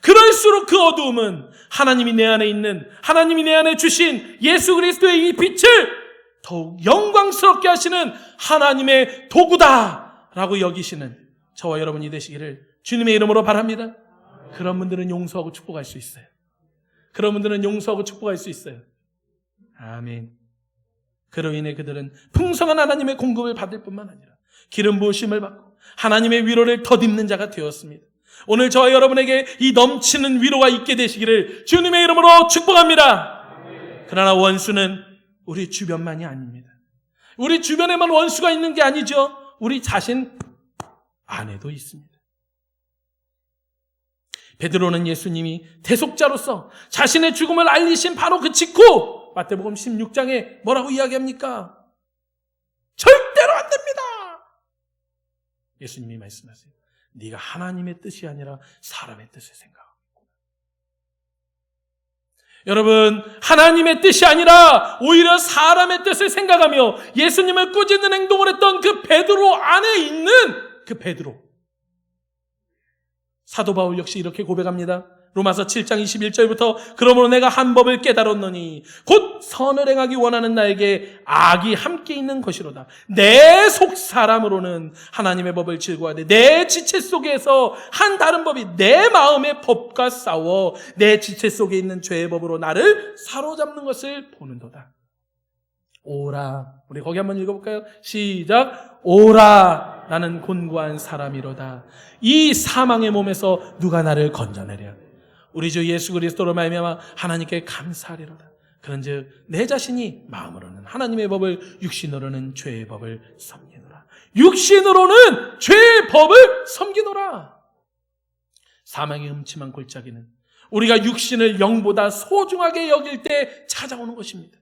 그럴수록 그 어두움은 하나님이 내 안에 주신 예수 그리스도의 이 빛을 더욱 영광스럽게 하시는 하나님의 도구다라고 여기시는 저와 여러분이 되시기를 주님의 이름으로 바랍니다. 그런 분들은 용서하고 축복할 수 있어요. 그런 분들은 용서하고 축복할 수 있어요. 아멘. 그로 인해 그들은 풍성한 하나님의 공급을 받을 뿐만 아니라 기름 부으심을 받고 하나님의 위로를 덧입는 자가 되었습니다. 오늘 저와 여러분에게 이 넘치는 위로가 있게 되시기를 주님의 이름으로 축복합니다. 그러나 원수는 우리 주변만이 아닙니다. 우리 주변에만 원수가 있는 게 아니죠. 우리 자신 안에도 있습니다. 베드로는 예수님이 대속자로서 자신의 죽음을 알리신 바로 그 직후 마태복음 16장에 뭐라고 이야기합니까? 절대로 안 됩니다. 예수님이 말씀하세요. 네가 하나님의 뜻이 아니라 사람의 뜻을 생각하고 있구나. 여러분, 하나님의 뜻이 아니라 오히려 사람의 뜻을 생각하며 예수님을 꾸짖는 행동을 했던 그 베드로 안에 있는 그 베드로. 사도 바울 역시 이렇게 고백합니다. 로마서 7장 21절부터 그러므로 내가 한 법을 깨달았노니 곧 선을 행하기 원하는 나에게 악이 함께 있는 것이로다. 내 속 사람으로는 하나님의 법을 즐거워하되 내 지체 속에서 한 다른 법이 내 마음의 법과 싸워 내 지체 속에 있는 죄의 법으로 나를 사로잡는 것을 보는도다. 오라. 우리 거기 한번 읽어볼까요? 시작. 오라. 나는 곤고한 사람이로다. 이 사망의 몸에서 누가 나를 건져내랴. 우리 주 예수 그리스도로 말미암아 하나님께 감사하리로다. 그런즉 내 자신이 마음으로는 하나님의 법을, 육신으로는 죄의 법을 섬기노라. 육신으로는 죄의 법을 섬기노라. 사망의 음침한 골짜기는 우리가 육신을 영보다 소중하게 여길 때 찾아오는 것입니다.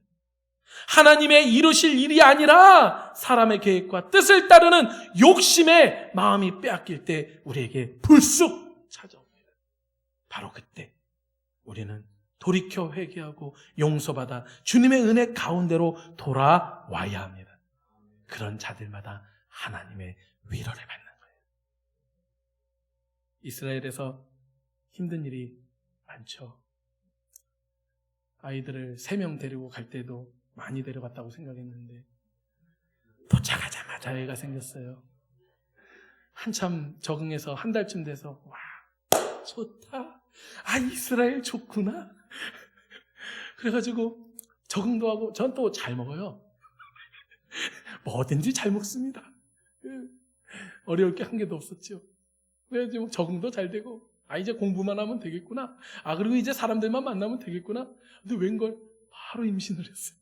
하나님의 이루실 일이 아니라 사람의 계획과 뜻을 따르는 욕심에 마음이 빼앗길 때 우리에게 불쑥 찾아옵니다. 바로 그때 우리는 돌이켜 회개하고 용서받아 주님의 은혜 가운데로 돌아와야 합니다. 그런 자들마다 하나님의 위로를 받는 거예요. 이스라엘에서 힘든 일이 많죠. 아이들을 3명 데리고 갈 때도 많이 데려갔다고 생각했는데 도착하자마자 애가 생겼어요. 한참 적응해서 한 달쯤 돼서 와, 좋다. 아, 이스라엘 좋구나. 그래가지고 적응도 하고 전 또 잘 먹어요. 뭐든지 잘 먹습니다. 어려울 게 한 개도 없었죠. 그래가지고 적응도 잘 되고 아, 이제 공부만 하면 되겠구나. 아, 그리고 이제 사람들만 만나면 되겠구나. 근데 웬걸 바로 임신을 했어요.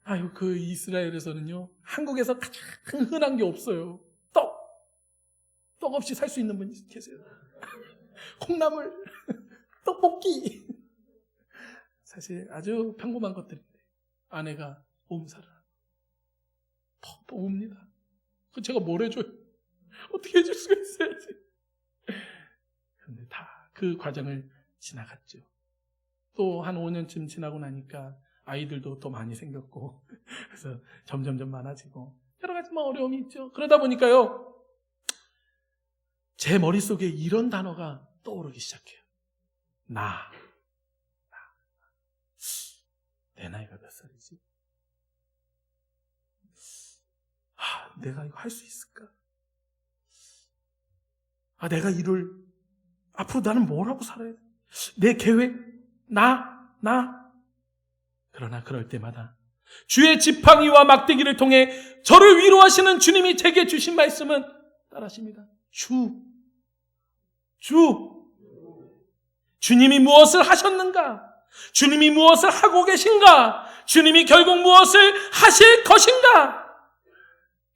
아유, 그 이스라엘에서는요, 한국에서 가장 흔한 게 없어요. 떡 없이 살 수 있는 분이 계세요. 콩나물, 떡볶이. 사실 아주 평범한 것들인데 아내가 몸살을 퍽퍽 웁니다. 그 제가 뭘 해줘요? 어떻게 해줄 수가 있어야지. 그런데 다 그 과정을 지나갔죠. 또 한 5년쯤 지나고 나니까 아이들도 또 많이 생겼고 그래서 점점 많아지고 여러 가지 어려움이 있죠. 그러다 보니까요, 제 머릿속에 이런 단어가 떠오르기 시작해요. 내 나이가 몇 살이지? 내가 이거 할 수 있을까? 내가 앞으로 나는 뭘 하고 살아야 돼? 내 계획? 그러나 그럴 때마다 주의 지팡이와 막대기를 통해 저를 위로하시는 주님이 제게 주신 말씀은 따라하십니다. 주님이 무엇을 하셨는가? 주님이 무엇을 하고 계신가? 주님이 결국 무엇을 하실 것인가?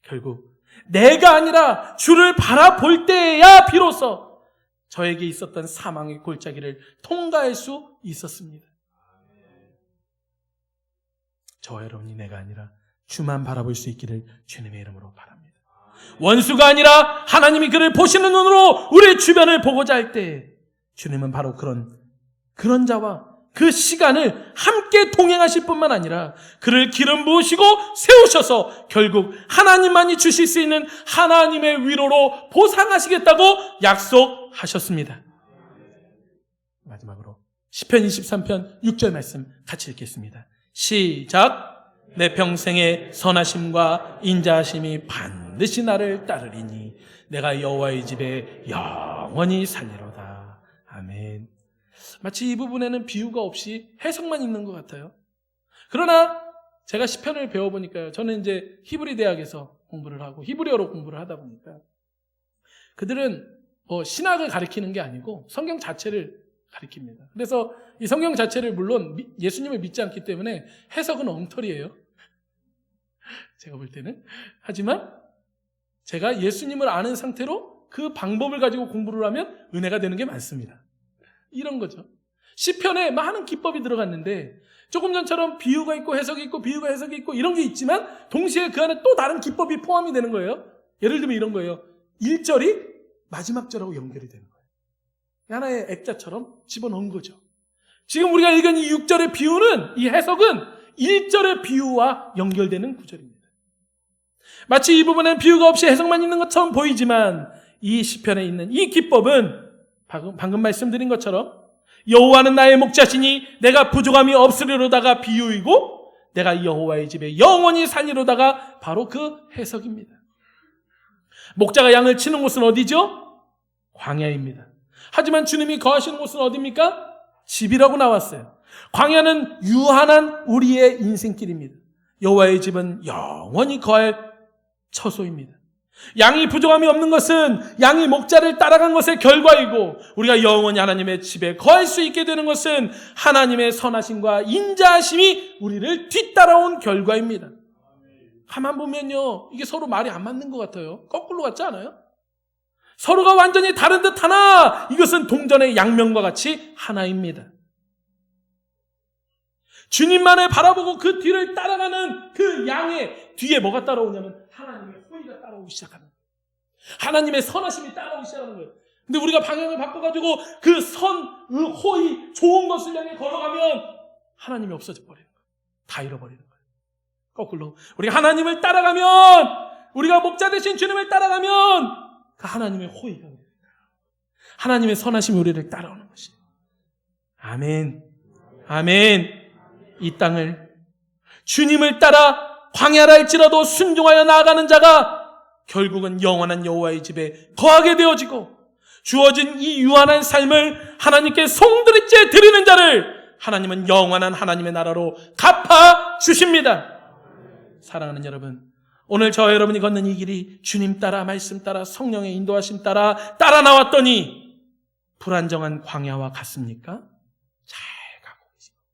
결국 내가 아니라 주를 바라볼 때야 비로소 저에게 있었던 사망의 골짜기를 통과할 수 있었습니다. 저와 여러분이 내가 아니라 주만 바라볼 수 있기를 주님의 이름으로 바랍니다. 원수가 아니라 하나님이 그를 보시는 눈으로 우리 주변을 보고자 할 때 주님은 바로 그런 자와 그 시간을 함께 동행하실 뿐만 아니라 그를 기름 부으시고 세우셔서 결국 하나님만이 주실 수 있는 하나님의 위로로 보상하시겠다고 약속하셨습니다. 마지막으로 시편 23편 6절 말씀 같이 읽겠습니다. 시작. 내 평생의 선하심과 인자하심이 반드시 나를 따르리니 내가 여호와의 집에 영원히 살리로다. 아멘. 마치 이 부분에는 비유가 없이 해석만 있는 것 같아요. 그러나 제가 시편을 배워보니까요, 저는 이제 히브리 대학에서 공부를 하고 히브리어로 공부를 하다 보니까 그들은 신학을 가리키는 게 아니고 성경 자체를 가리킵니다. 그래서 이 성경 자체를 물론 예수님을 믿지 않기 때문에 해석은 엉터리예요. 제가 볼 때는. 하지만 제가 예수님을 아는 상태로 그 방법을 가지고 공부를 하면 은혜가 되는 게 많습니다. 이런 거죠. 시편에 많은 기법이 들어갔는데 조금 전처럼 비유가 있고 해석이 있고 비유가 해석이 있고 이런 게 있지만 동시에 그 안에 또 다른 기법이 포함이 되는 거예요. 예를 들면 이런 거예요. 1절이 마지막 절하고 연결이 되는 거예요. 하나의 액자처럼 집어넣은 거죠. 지금 우리가 읽은 이 6절의 비유는, 이 해석은 1절의 비유와 연결되는 구절입니다. 마치 이 부분엔 비유가 없이 해석만 있는 것처럼 보이지만 이 시편에 있는 이 기법은 방금 말씀드린 것처럼 여호와는 나의 목자시니 내가 부족함이 없으리로다가 비유이고 내가 여호와의 집에 영원히 살리로다가 바로 그 해석입니다. 목자가 양을 치는 곳은 어디죠? 광야입니다. 하지만 주님이 거하시는 곳은 어디입니까? 집이라고 나왔어요. 광야는 유한한 우리의 인생길입니다. 여호와의 집은 영원히 거할 처소입니다. 양이 부족함이 없는 것은 양이 목자를 따라간 것의 결과이고 우리가 영원히 하나님의 집에 거할 수 있게 되는 것은 하나님의 선하심과 인자하심이 우리를 뒤따라온 결과입니다. 가만 보면요, 이게 서로 말이 안 맞는 것 같아요. 거꾸로 같지 않아요? 서로가 완전히 다른 듯 하나 이것은 동전의 양면과 같이 하나입니다. 주님만을 바라보고 그 뒤를 따라가는 그 양의 뒤에 뭐가 따라오냐면 하나님의 호의가 따라오기 시작하는 거예요. 하나님의 선하심이 따라오기 시작하는 거예요. 근데 우리가 방향을 바꿔가지고 그 호의, 좋은 것을 향해 걸어가면 하나님이 없어져 버리는 거예요. 다 잃어버리는 거예요. 거꾸로 우리가 하나님을 따라가면, 우리가 목자 되신 주님을 따라가면 그 하나님의 호의가, 하나님의 선하심이 우리를 따라오는 것이에요. 아멘. 아멘. 이 땅을 주님을 따라 광야라 할지라도 순종하여 나아가는 자가 결국은 영원한 여호와의 집에 거하게 되어지고, 주어진 이 유한한 삶을 하나님께 송두리째 드리는 자를 하나님은 영원한 하나님의 나라로 갚아 주십니다. 사랑하는 여러분, 오늘 저와 여러분이 걷는 이 길이 주님 따라, 말씀 따라, 성령의 인도하심 따라 나왔더니 불안정한 광야와 같습니까? 잘 가고 계십니다.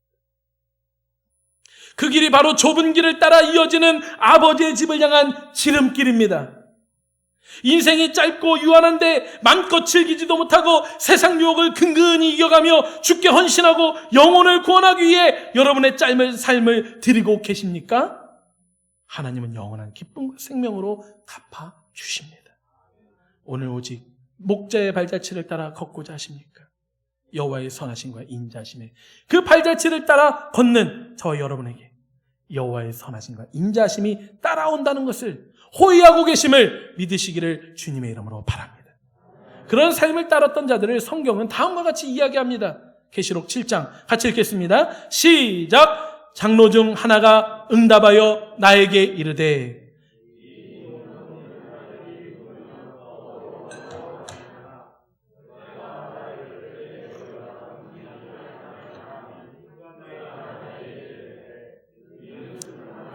그 길이 바로 좁은 길을 따라 이어지는 아버지의 집을 향한 지름길입니다. 인생이 짧고 유한한데 맘껏 즐기지도 못하고 세상 유혹을 근근히 이겨가며 주께 헌신하고 영혼을 구원하기 위해 여러분의 짧은 삶을 드리고 계십니까? 하나님은 영원한 기쁨과 생명으로 갚아주십니다. 오늘 오직 목자의 발자취를 따라 걷고자 하십니까? 여호와의 선하심과 인자하심에 그 발자취를 따라 걷는 저와 여러분에게 여호와의 선하심과 인자하심이 따라온다는 것을 호의하고 계심을 믿으시기를 주님의 이름으로 바랍니다. 그런 삶을 따랐던 자들을 성경은 다음과 같이 이야기합니다. 계시록 7장 같이 읽겠습니다. 시작. 장로 중 하나가 응답하여 나에게 이르되,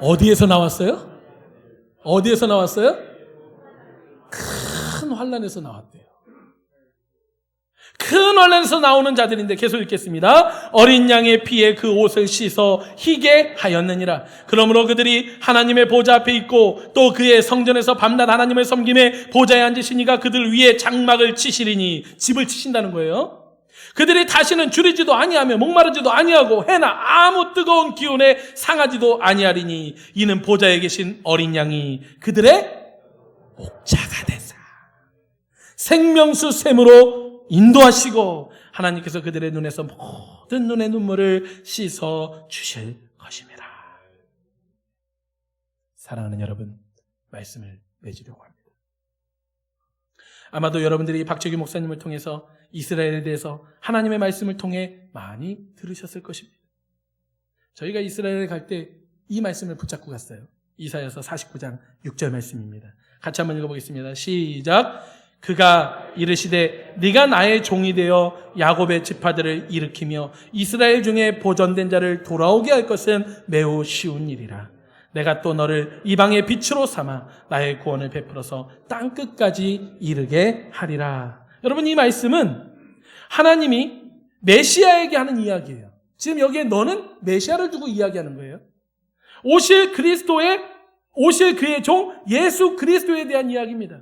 어디에서 나왔어요? 어디에서 나왔어요? 큰 환난에서 나왔대요. 큰 환난에서 나오는 자들인데 계속 읽겠습니다. 어린 양의 피에 그 옷을 씻어 희게 하였느니라. 그러므로 그들이 하나님의 보좌 앞에 있고 또 그의 성전에서 밤낮 하나님을 섬김에 보좌에 앉으시니가 그들 위에 장막을 치시리니, 집을 치신다는 거예요. 그들이 다시는 줄이지도 아니하며 목마르지도 아니하고 해나 아무 뜨거운 기운에 상하지도 아니하리니, 이는 보좌에 계신 어린 양이 그들의 목자가 되사 생명수 샘으로 인도하시고 하나님께서 그들의 눈에서 모든 눈의 눈물을 씻어 주실 것입니다. 사랑하는 여러분, 말씀을 맺으려고 합니다. 아마도 여러분들이 박재규 목사님을 통해서 이스라엘에 대해서 하나님의 말씀을 통해 많이 들으셨을 것입니다. 저희가 이스라엘에 갈 때 이 말씀을 붙잡고 갔어요. 이사야서 49장 6절 말씀입니다. 같이 한번 읽어보겠습니다. 시작. 그가 이르시되 네가 나의 종이 되어 야곱의 지파들을 일으키며 이스라엘 중에 보존된 자를 돌아오게 할 것은 매우 쉬운 일이라. 내가 또 너를 이방의 빛으로 삼아 나의 구원을 베풀어서 땅끝까지 이르게 하리라. 여러분, 이 말씀은 하나님이 메시아에게 하는 이야기예요. 지금 여기에 너는 메시아를 두고 이야기하는 거예요. 오실 그의 종 예수 그리스도에 대한 이야기입니다.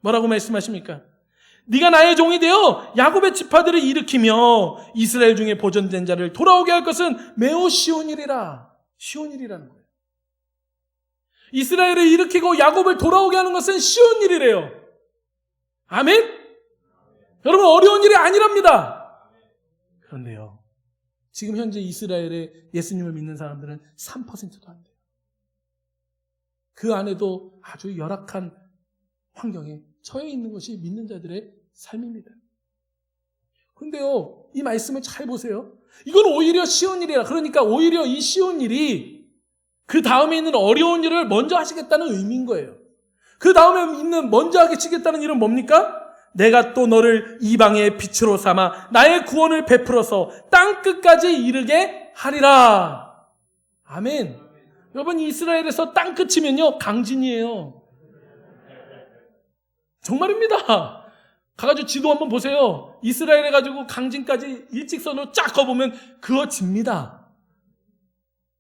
뭐라고 말씀하십니까? 네가 나의 종이 되어 야곱의 지파들을 일으키며 이스라엘 중에 보존된 자를 돌아오게 할 것은 매우 쉬운 일이라. 쉬운 일이라는 거예요. 이스라엘을 일으키고 야곱을 돌아오게 하는 것은 쉬운 일이래요. 아멘? 여러분, 어려운 일이 아니랍니다. 그런데요, 지금 현재 이스라엘에 예수님을 믿는 사람들은 3%도 안 돼요. 그 안에도 아주 열악한 환경에 처해 있는 것이 믿는 자들의 삶입니다. 그런데요, 이 말씀을 잘 보세요. 이건 오히려 쉬운 일이라. 그러니까 오히려 이 쉬운 일이 그 다음에 있는 어려운 일을 먼저 하시겠다는 의미인 거예요. 그 다음에 있는 먼저 하시겠다는 일은 뭡니까? 내가 또 너를 이방의 빛으로 삼아 나의 구원을 베풀어서 땅끝까지 이르게 하리라. 아멘. 여러분, 이스라엘에서 땅끝이면요 강진이에요. 정말입니다. 가가지고 지도 한번 보세요. 이스라엘 해가지고 강진까지 일직선으로 쫙 가보면 그어집니다.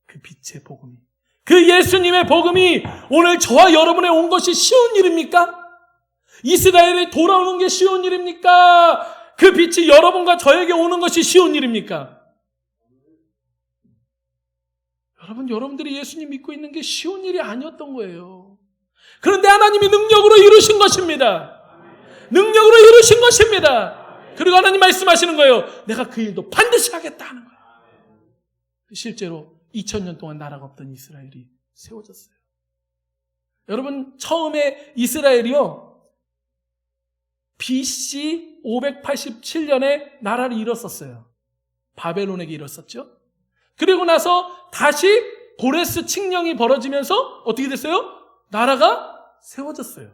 그 빛의 복음이, 그 예수님의 복음이 오늘 저와 여러분에 온 것이 쉬운 일입니까? 이스라엘에 돌아오는 게 쉬운 일입니까? 그 빛이 여러분과 저에게 오는 것이 쉬운 일입니까? 여러분들이 예수님 믿고 있는 게 쉬운 일이 아니었던 거예요. 그런데 하나님이 능력으로 이루신 것입니다. 능력으로 이루신 것입니다. 그리고 하나님 말씀하시는 거예요. 내가 그 일도 반드시 하겠다 하는 거예요. 실제로 2000년 동안 나라가 없던 이스라엘이 세워졌어요. 여러분, 처음에 이스라엘이요, BC 587년에 나라를 잃었었어요. 바벨론에게 잃었었죠. 그리고 나서 다시 고레스 칙령이 벌어지면서 어떻게 됐어요? 나라가 세워졌어요.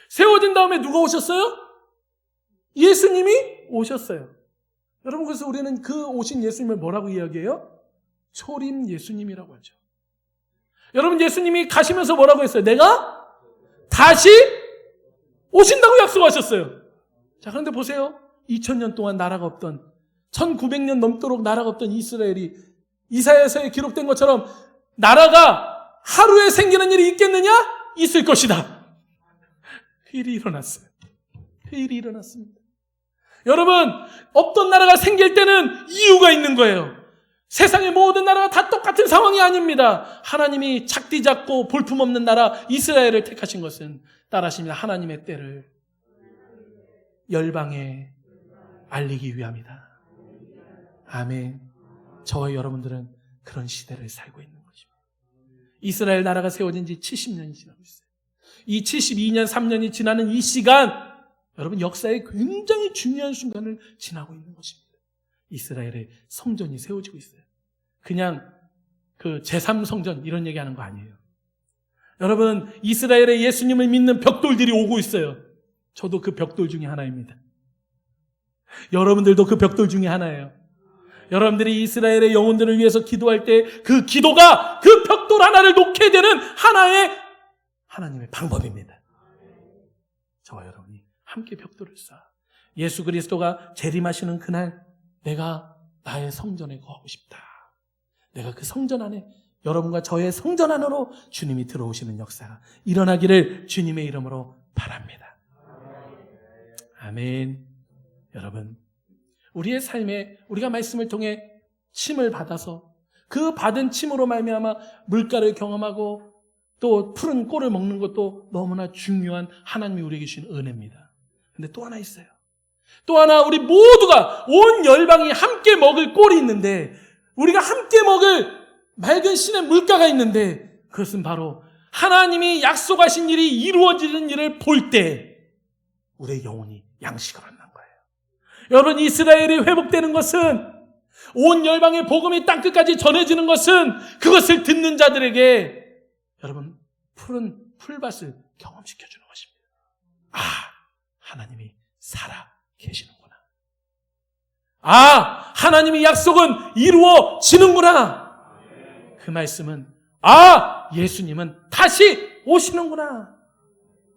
세워진 다음에 누가 오셨어요? 예수님이 오셨어요. 여러분, 그래서 우리는 그 오신 예수님을 뭐라고 이야기해요? 초림 예수님이라고 하죠. 여러분, 예수님이 가시면서 뭐라고 했어요? 내가 다시 오신다고 약속하셨어요. 자, 그런데 보세요. 2000년 동안 나라가 없던, 1900년 넘도록 나라가 없던 이스라엘이 이사야서에 기록된 것처럼 나라가 하루에 생기는 일이 있겠느냐? 있을 것이다. 회일이 일어났어요. 회일이 일어났습니다. 여러분, 없던 나라가 생길 때는 이유가 있는 거예요. 세상의 모든 나라가 다 똑같은 상황이 아닙니다. 하나님이 작디 작고 볼품없는 나라 이스라엘을 택하신 것은 따라하십니다. 하나님의 때를 열방에 알리기 위함이다. 아멘. 저와 여러분들은 그런 시대를 살고 있는 것입니다. 이스라엘 나라가 세워진 지 70년이 지나고 있어요. 이 72년, 3년이 지나는 이 시간, 여러분, 역사의 굉장히 중요한 순간을 지나고 있는 것입니다. 이스라엘의 성전이 세워지고 있어요. 그냥 그 제3성전 이런 얘기하는 거 아니에요. 여러분, 이스라엘의 예수님을 믿는 벽돌들이 오고 있어요. 저도 그 벽돌 중에 하나입니다. 여러분들도 그 벽돌 중에 하나예요. 여러분들이 이스라엘의 영혼들을 위해서 기도할 때 그 기도가 그 벽돌 하나를 놓게 되는 하나의 하나님의 방법입니다. 저와 여러분이 함께 벽돌을 쌓아 예수 그리스도가 재림하시는 그날 내가 나의 성전에 거하고 싶다. 내가 그 성전 안에, 여러분과 저의 성전 안으로 주님이 들어오시는 역사가 일어나기를 주님의 이름으로 바랍니다. 아멘. 여러분, 우리의 삶에 우리가 말씀을 통해 침을 받아서 그 받은 침으로 말미암아 물가를 경험하고 또 푸른 꼴을 먹는 것도 너무나 중요한 하나님이 우리에게 주신 은혜입니다. 근데 또 하나 있어요. 또 하나, 우리 모두가 온 열방이 함께 먹을 꼴이 있는데, 우리가 함께 먹을 맑은 신의 물가가 있는데, 그것은 바로 하나님이 약속하신 일이 이루어지는 일을 볼 때 우리의 영혼이 양식을 얻는 거예요. 여러분, 이스라엘이 회복되는 것은, 온 열방의 복음이 땅끝까지 전해지는 것은, 그것을 듣는 자들에게 여러분 푸른 풀밭을 경험시켜주는 것입니다. 아, 하나님이 살아 계시는구나. 아, 하나님의 약속은 이루어지는구나. 그 말씀은, 아, 예수님은 다시 오시는구나.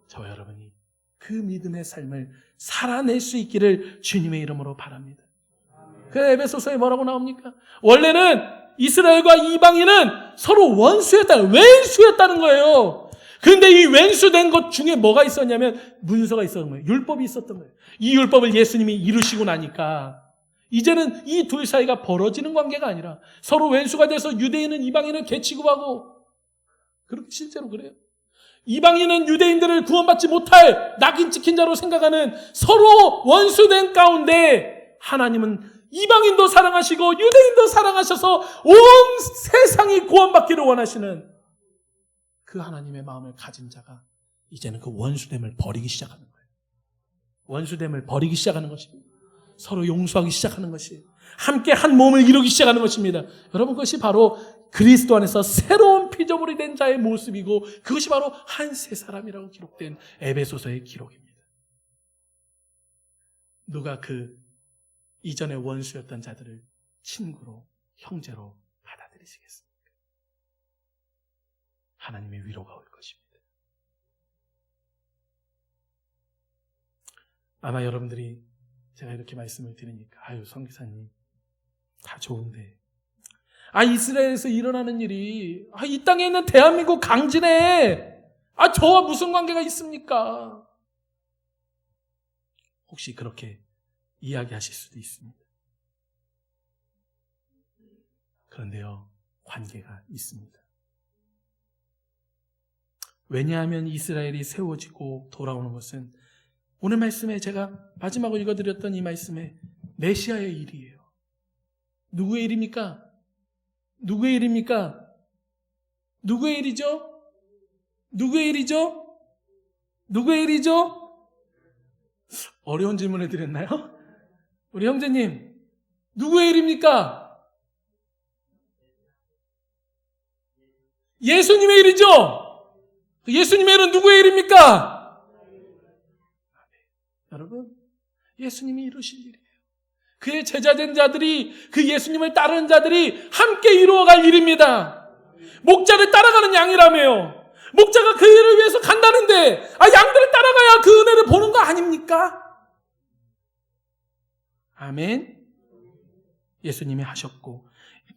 저와 여러분이 그 믿음의 삶을 살아낼 수 있기를 주님의 이름으로 바랍니다. 그 에베소서에 뭐라고 나옵니까? 원래는 이스라엘과 이방인은 서로 왼수였다는 거예요. 그런데 이 왼수된 것 중에 뭐가 있었냐면 문서가 있었던 거예요. 율법이 있었던 거예요. 이 율법을 예수님이 이루시고 나니까 이제는 이 둘 사이가 벌어지는 관계가 아니라 서로 왼수가 돼서 유대인은 이방인을 개취급하고, 그렇게 실제로 그래요. 이방인은 유대인들을 구원받지 못할 낙인 찍힌 자로 생각하는 서로 원수된 가운데 하나님은 이방인도 사랑하시고 유대인도 사랑하셔서 온 세상이 구원받기를 원하시는 그 하나님의 마음을 가진 자가 이제는 그 원수됨을 버리기 시작하는 거예요. 원수됨을 버리기 시작하는 것입니다. 서로 용서하기 시작하는 것이, 함께 한 몸을 이루기 시작하는 것입니다. 여러분, 그것이 바로 그리스도 안에서 새로운 피조물이 된 자의 모습이고, 그것이 바로 한 세 사람이라고 기록된 에베소서의 기록입니다. 누가 그 이전에 원수였던 자들을 친구로, 형제로 받아들이시겠습니까? 하나님의 위로가 올 것입니다. 아마 여러분들이 제가 이렇게 말씀을 드리니까, 아유, 선교사님 다 좋은데, 이스라엘에서 일어나는 일이, 이 땅에 있는 대한민국 강진에, 저와 무슨 관계가 있습니까? 혹시 그렇게 이야기하실 수도 있습니다. 그런데요, 관계가 있습니다. 왜냐하면 이스라엘이 세워지고 돌아오는 것은 오늘 말씀에 제가 마지막으로 읽어드렸던 이 말씀에 메시아의 일이에요. 누구의 일입니까? 누구의 일입니까? 누구의 일이죠? 누구의 일이죠? 누구의 일이죠? 어려운 질문을 드렸나요? 우리 형제님, 누구의 일입니까? 예수님의 일이죠? 예수님의 일은 누구의 일입니까? 여러분, 예수님이 이루실 일이에요. 그의 제자된 자들이, 그 예수님을 따르는 자들이 함께 이루어갈 일입니다. 목자를 따라가는 양이라며요. 목자가 그 일을 위해서 간다는데, 양들을 따라가야 그 은혜를 보는 거 아닙니까? 아멘. 예수님이 하셨고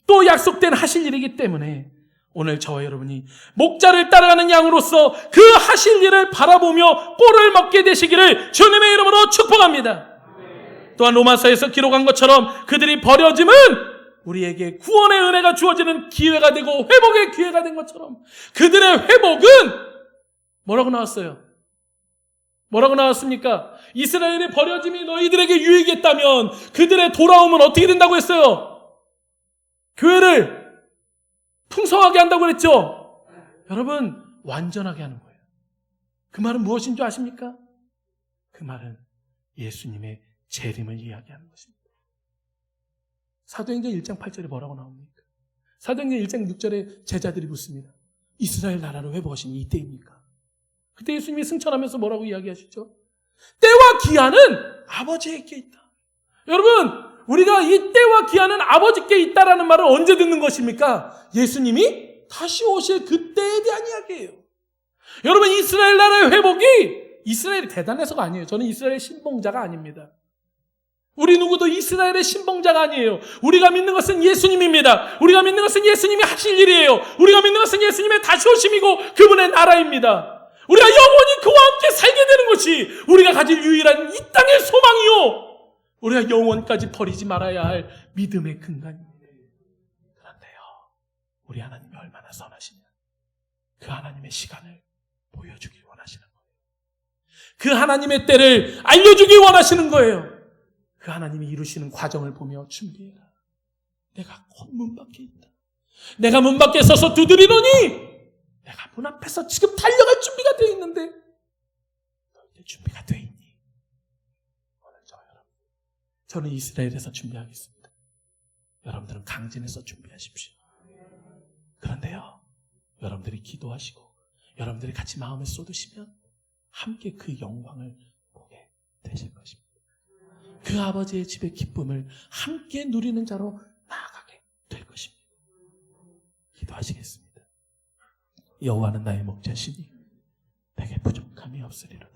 또 약속된 하실 일이기 때문에 오늘 저와 여러분이 목자를 따라가는 양으로서 그 하실 일을 바라보며 꼴을 먹게 되시기를 주님의 이름으로 축복합니다. 또한 로마서에서 기록한 것처럼 그들이 버려짐은 우리에게 구원의 은혜가 주어지는 기회가 되고 회복의 기회가 된 것처럼 그들의 회복은 뭐라고 나왔어요? 뭐라고 나왔습니까? 이스라엘의 버려짐이 너희들에게 유익했다면 그들의 돌아옴은 어떻게 된다고 했어요? 교회를 풍성하게 한다고 그랬죠? 여러분, 완전하게 하는 거예요. 그 말은 무엇인 줄 아십니까? 그 말은 예수님의 재림을 이야기하는 것입니다. 사도행전 1장 8절에 뭐라고 나옵니까? 사도행전 1장 6절에 제자들이 묻습니다. 이스라엘 나라를 회복하시니 이때입니까? 그때 예수님이 승천하면서 뭐라고 이야기하시죠? 때와 기한은 아버지에게 있다. 여러분, 우리가 이 때와 기한은 아버지께 있다라는 말을 언제 듣는 것입니까? 예수님이 다시 오실 그때에 대한 이야기예요. 여러분, 이스라엘 나라의 회복이 이스라엘이 대단해서가 아니에요. 저는 이스라엘 신봉자가 아닙니다. 우리 누구도 이스라엘의 신봉자가 아니에요. 우리가 믿는 것은 예수님입니다. 우리가 믿는 것은 예수님이 하실 일이에요. 우리가 믿는 것은 예수님의 다시 오심이고 그분의 나라입니다. 우리가 영원히 그와 함께 살게 되는 것이 우리가 가질 유일한 이 땅의 소망이요, 우리가 영원까지 버리지 말아야 할 믿음의 근간입니다. 그런데요, 우리 하나님이 얼마나 선하시냐, 그 하나님의 시간을 보여주길 원하시는 거예요. 그 하나님의 때를 알려주길 원하시는 거예요. 그 하나님이 이루시는 과정을 보며 준비해라. 내가 곧 문 밖에 있다. 내가 문 밖에 서서 두드리노니 내가 문 앞에서 지금 달려갈 준비가 되어 있는데 너희들 준비가 되어 있니? 오늘 저는 이스라엘에서 준비하겠습니다. 여러분들은 강진에서 준비하십시오. 그런데요, 여러분들이 기도하시고 여러분들이 같이 마음을 쏟으시면 함께 그 영광을 보게 되실 것입니다. 그 아버지의 집의 기쁨을 함께 누리는 자로 나아가게 될 것입니다. 기도하시겠습니다. 여호와는 나의 목자시니 내게 부족함이 없으리로다.